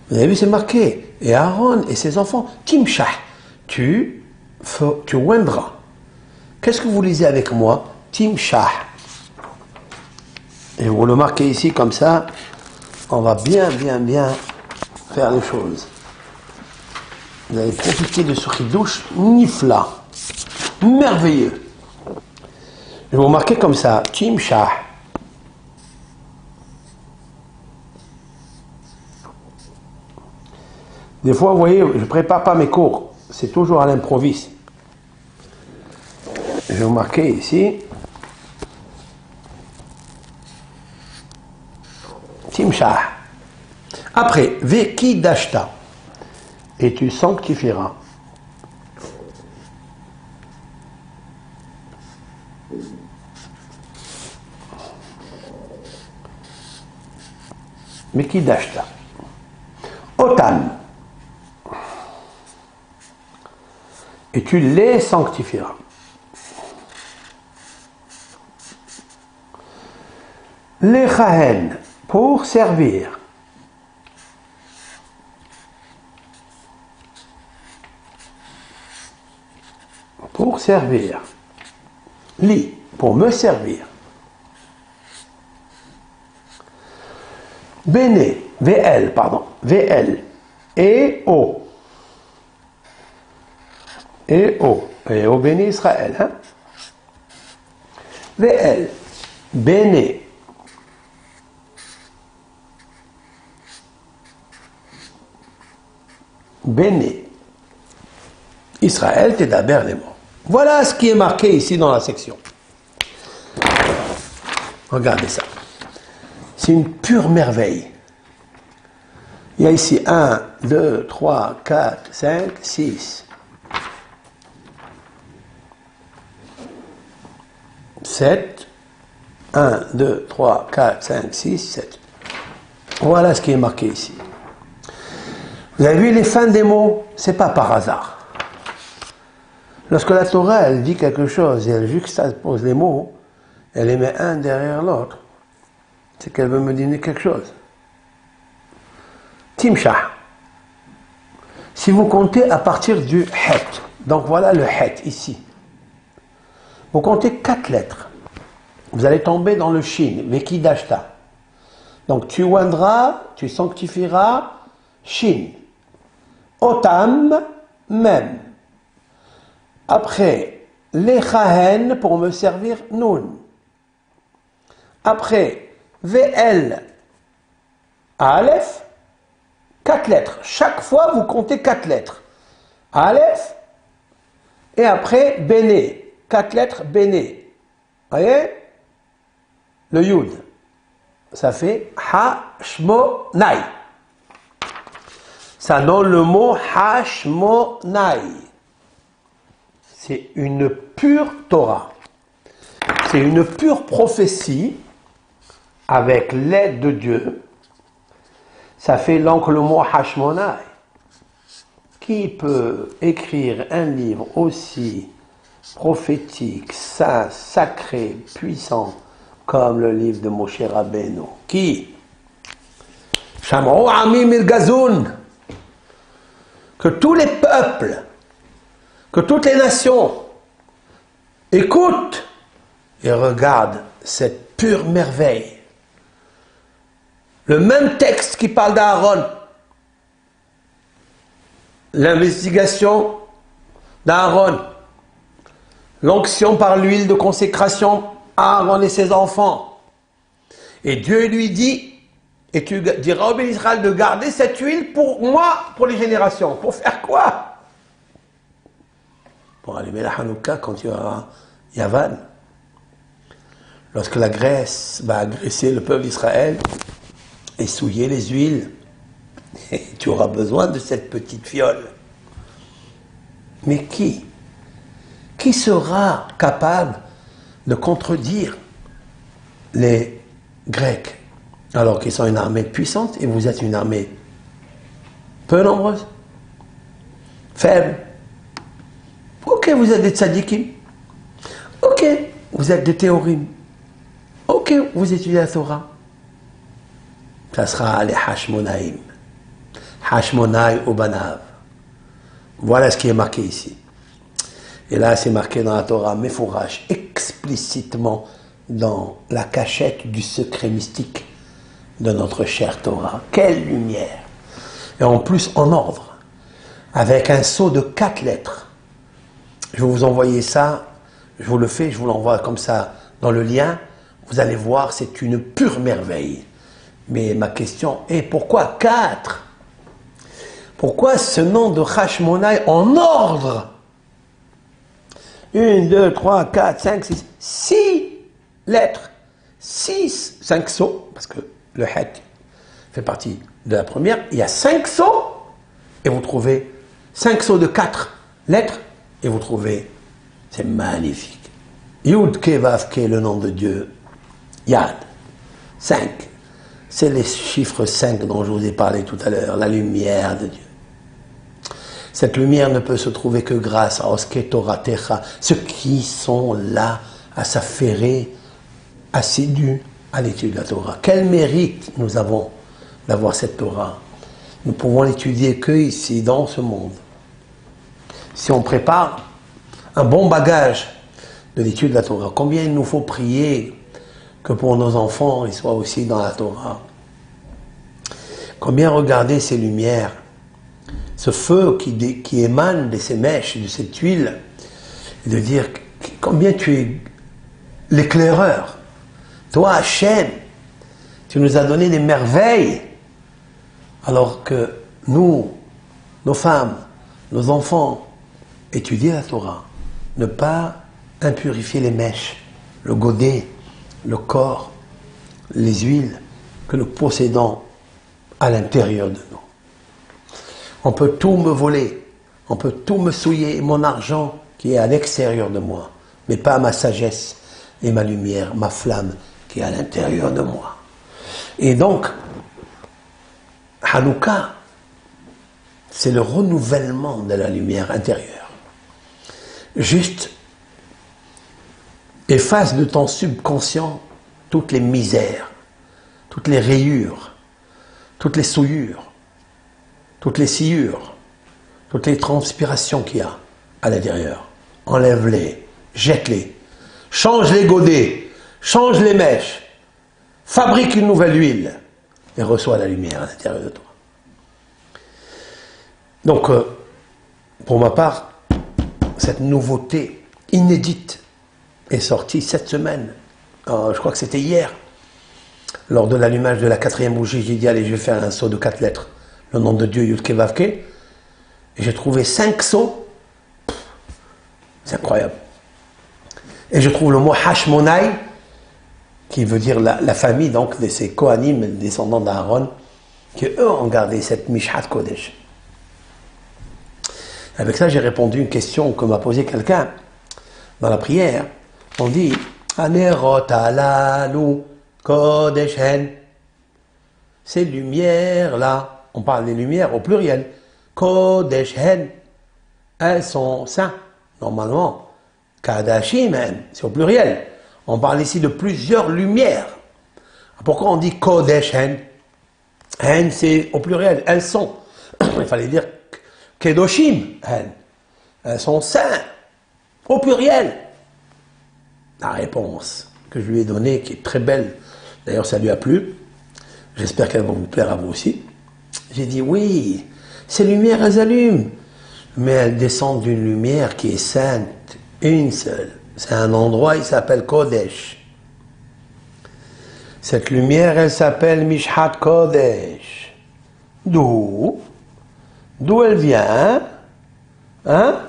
Vous avez vu, c'est marqué. Et Aaron et ses enfants, Timshah, tu oindras. Qu'est-ce que vous lisez avec moi? Timshah. Et vous le marquez ici comme ça. On va bien faire les choses. Vous allez profiter de ce chidouche nifla. Merveilleux. Je vais vous marquer comme ça. Timshah. Des fois, vous voyez, je ne prépare pas mes cours. C'est toujours à l'improviste. Je vais vous marquer ici. Timshah. Après, Veki Dashta. Et tu sanctifieras. Veki Dashta. Otan. Et tu les sanctifieras. Les chahen, pour servir. Pour servir. Li, pour me servir. Bene, VL, pardon, VL, et O. Et au béni Israël, hein? VL, béné, béné, Israël, Tédaber les morts. Voilà ce qui est marqué ici dans la section. Regardez ça. C'est une pure merveille. Il y a ici 1, 2, 3, 4, 5, 6, 7. 1, 2, 3, 4, 5, 6, 7. Voilà ce qui est marqué ici. Vous avez vu les fins des mots? C'est pas par hasard. Lorsque la Torah, elle dit quelque chose et elle juxtapose les mots, elle les met un derrière l'autre. C'est qu'elle veut me dire quelque chose. Timshah. Si vous comptez à partir du het, donc voilà le het ici. Vous comptez 4 lettres. Vous allez tomber dans le shin, vekidashta. Donc tu oindras, tu sanctifieras, shin. Otam, même. Après, lechahen, pour me servir, nun. Après, VL, Aleph, 4 lettres. Chaque fois, vous comptez 4 lettres. Aleph, et après, Béné, 4 lettres, Béné. Voyez? Le Yud. Ça fait Hashmonai. Ça donne le mot Hashmonai. C'est une pure Torah. C'est une pure prophétie avec l'aide de Dieu. Ça fait donc le mot Hashmonai. Qui peut écrire un livre aussi prophétique, saint, sacré, puissant comme le livre de Moshe Rabbeinu? Qui? Sham'u Ami Mirgazoun. Que tous les peuples, que toutes les nations écoutent et regardent cette pure merveille. Le même texte qui parle d'Aaron, l'investigation d'Aaron, l'onction par l'huile de consécration à Aaron et ses enfants. Et Dieu lui dit, et tu diras au béni Israël de garder cette huile pour moi, pour les générations. Pour faire quoi? Pour allumer la Hanouka quand il y aura Yavan. Lorsque la Grèce va agresser le peuple d'Israël et souiller les huiles, et tu auras besoin de cette petite fiole. Mais qui sera capable de contredire les Grecs alors qu'ils sont une armée puissante et vous êtes une armée peu nombreuse, faible? Ok, vous êtes des tzadikim. Ok, vous êtes des théorim. Ok, vous étudiez la Torah. Ça sera les Hashmonaïm. Hashmonaï Obanav. Voilà ce qui est marqué ici. Et là, c'est marqué dans la Torah, Mefourash, explicitement dans la cachette du secret mystique de notre chère Torah. Quelle lumière! Et en plus, en ordre, avec un sceau de 4 lettres. Je vais vous envoyer ça, je vous le fais, je vous l'envoie comme ça dans le lien. Vous allez voir, c'est une pure merveille. Mais ma question est, pourquoi 4? Pourquoi ce nom de Hashmonai en ordre? 1, 2, 3, 4, 5, 6, 6 lettres. 6, 5 sceaux, parce que le het fait partie de la première. Il y a 5 sceaux, et vous trouvez 5 sceaux de 4 lettres, et vous trouvez, c'est magnifique. Yud Ke Vav Ke, le nom de Dieu. Yad, 5. C'est les chiffres 5 dont je vous ai parlé tout à l'heure, la lumière de Dieu. Cette lumière ne peut se trouver que grâce à Oske Torah Techa, ceux qui sont là à s'affairer, assidus à l'étude de la Torah. Quel mérite nous avons d'avoir cette Torah? Nous pouvons l'étudier que ici, dans ce monde. Si on prépare un bon bagage de l'étude de la Torah, combien il nous faut prier que pour nos enfants, ils soient aussi dans la Torah. Combien regarder ces lumières, ce feu qui émane de ces mèches, de cette huile, et de dire combien tu es l'éclaireur. Toi, Hachem, tu nous as donné des merveilles, alors que nous, nos femmes, nos enfants, étudier la Torah, ne pas impurifier les mèches, le godet, le corps, les huiles que nous possédons à l'intérieur de nous. On peut tout me voler, on peut tout me souiller, mon argent qui est à l'extérieur de moi, mais pas ma sagesse et ma lumière, ma flamme qui est à l'intérieur de moi. Et donc, Hanouka, c'est le renouvellement de la lumière intérieure. Juste, efface de ton subconscient toutes les misères, toutes les rayures, toutes les souillures, toutes les sciures, toutes les transpirations qu'il y a à l'intérieur. Enlève-les, jette-les, change les godets, change les mèches, fabrique une nouvelle huile et reçois la lumière à l'intérieur de toi. Donc, pour ma part, cette nouveauté inédite est sortie cette semaine. Je crois que c'était hier. Lors de l'allumage de la 4e bougie, j'ai dit, allez, je vais faire un saut de 4 lettres. Le nom de Dieu, Yudke Vavke. Et j'ai trouvé 5 sauts. C'est incroyable. Et je trouve le mot Hashmonai, qui veut dire la famille donc de ces Kohanim, descendants d'Aaron, qui eux ont gardé cette Mishhat Kodesh. Avec ça, j'ai répondu à une question que m'a posée quelqu'un dans la prière. On dit Anerot alalu Kodeshen. Ces lumières-là, on parle des lumières au pluriel. Kodeshen, elles sont saintes. Normalement, Kadashim, c'est au pluriel. On parle ici de plusieurs lumières. Pourquoi on dit Kodeshen? Hen, c'est au pluriel. Elles sont. Il fallait dire Kedoshim, elles sont saints, au pluriel. La réponse que je lui ai donnée, qui est très belle, d'ailleurs ça lui a plu, j'espère qu'elle va vous plaire à vous aussi. J'ai dit oui, ces lumières elles allument, mais elles descendent d'une lumière qui est sainte, une seule. C'est un endroit, il s'appelle Kodesh. Cette lumière, elle s'appelle Mishhat Kodesh. D'où elle vient? Hein?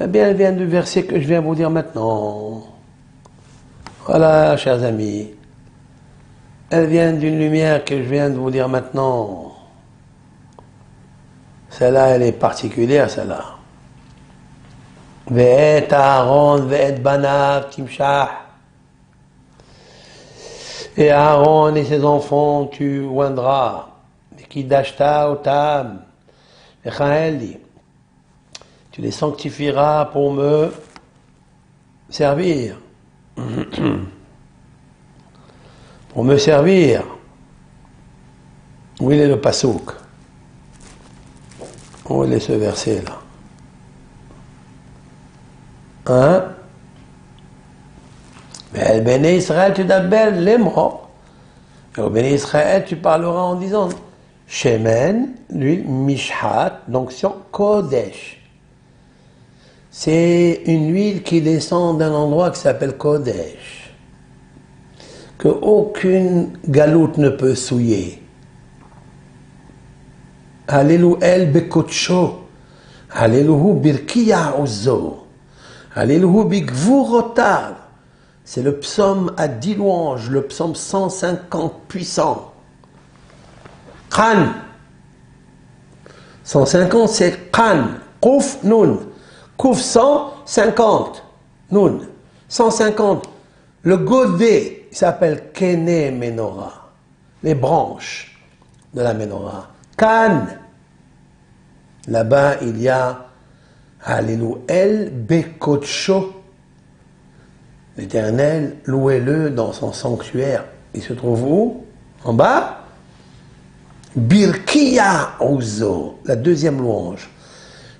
Eh bien, elle vient du verset que je viens vous dire maintenant. Voilà, chers amis. Elle vient d'une lumière que je viens de vous dire maintenant. Celle-là, elle est particulière, celle-là. Ve'et Aaron, ve'et banav, timshah. Et Aaron et ses enfants, tu oindras. Kidashta otam. Michael dit, tu les sanctifieras pour me servir. Pour me servir. Où il est le pasouk? Où il est ce verset-là? Hein? Mais Béné Israël, tu t'appelles l'Emro. Et au Béné Israël, tu parleras en disant Shemen, l'huile Mishhat, donc sur Kodesh. C'est une huile qui descend d'un endroit qui s'appelle Kodesh, que aucune galoute ne peut souiller. Alléluia bekotsho, Alléluia birkiya ozo, Alléluia bigvurotav. C'est le psaume à 10 louanges, le psaume 150 puissant. Khan. 150 c'est Khan. Kouf Nun. Kouf 150. Nun. 150. Le godet s'appelle Kene Menorah. Les branches de la Menorah. Khan. Là-bas il y a Alléluia Bekotsho. L'Éternel, louez-le dans son sanctuaire. Il se trouve où? En bas? Birkiya Ozo, la deuxième louange.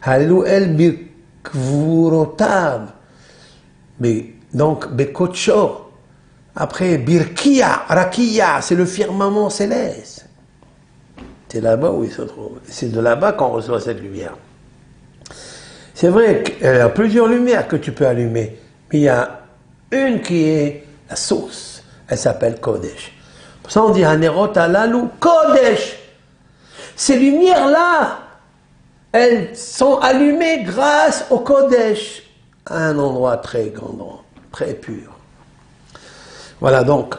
Alléluia Birkvurotav. Donc, Bekotsho. Après, Birkiya, Rakiya, c'est le firmament céleste. C'est là-bas où il se trouve. C'est de là-bas qu'on reçoit cette lumière. C'est vrai qu'il y a plusieurs lumières que tu peux allumer, mais il y a une qui est la source, elle s'appelle Kodesh. Pour ça on dit Hanerot alalu Kodesh. Ces lumières-là, elles sont allumées grâce au Kodesh, à un endroit très grand, très pur. Voilà donc,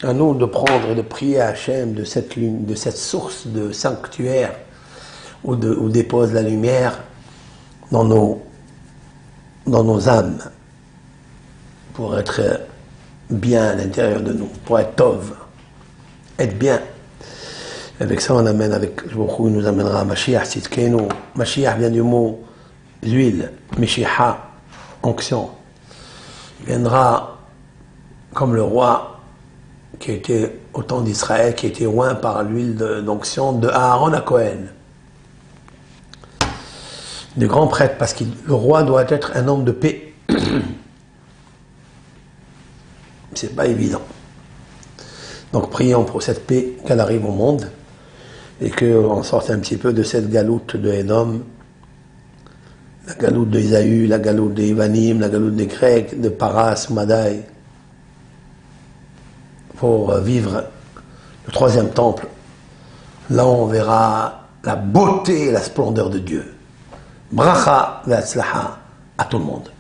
À nous de prendre et de prier à Hachem de cette lune, de cette source de sanctuaire où dépose la lumière dans nos âmes, pour être bien à l'intérieur de nous, pour être tov, être bien. Avec ça, on amène, avec le Baruch Hu, il nous amènera à Mashiach Tzidkenu. Mashiach vient du mot l'huile, Meshicha, onction. Il viendra comme le roi qui était au temps d'Israël, qui était oint par l'huile d'onction de Aaron à Cohen. De grands prêtres, parce que le roi doit être un homme de paix. C'est pas évident. Donc prions pour cette paix, qu'elle arrive au monde, et qu'on sorte un petit peu de cette galoute de Édom, la galoute de Isaïe, la galoute des Ivanim, la galoute des Grecs, de Paras, Madaï, pour vivre le troisième temple. Là on verra la beauté et la splendeur de Dieu. Bracha ve'atzlacha à tout le monde.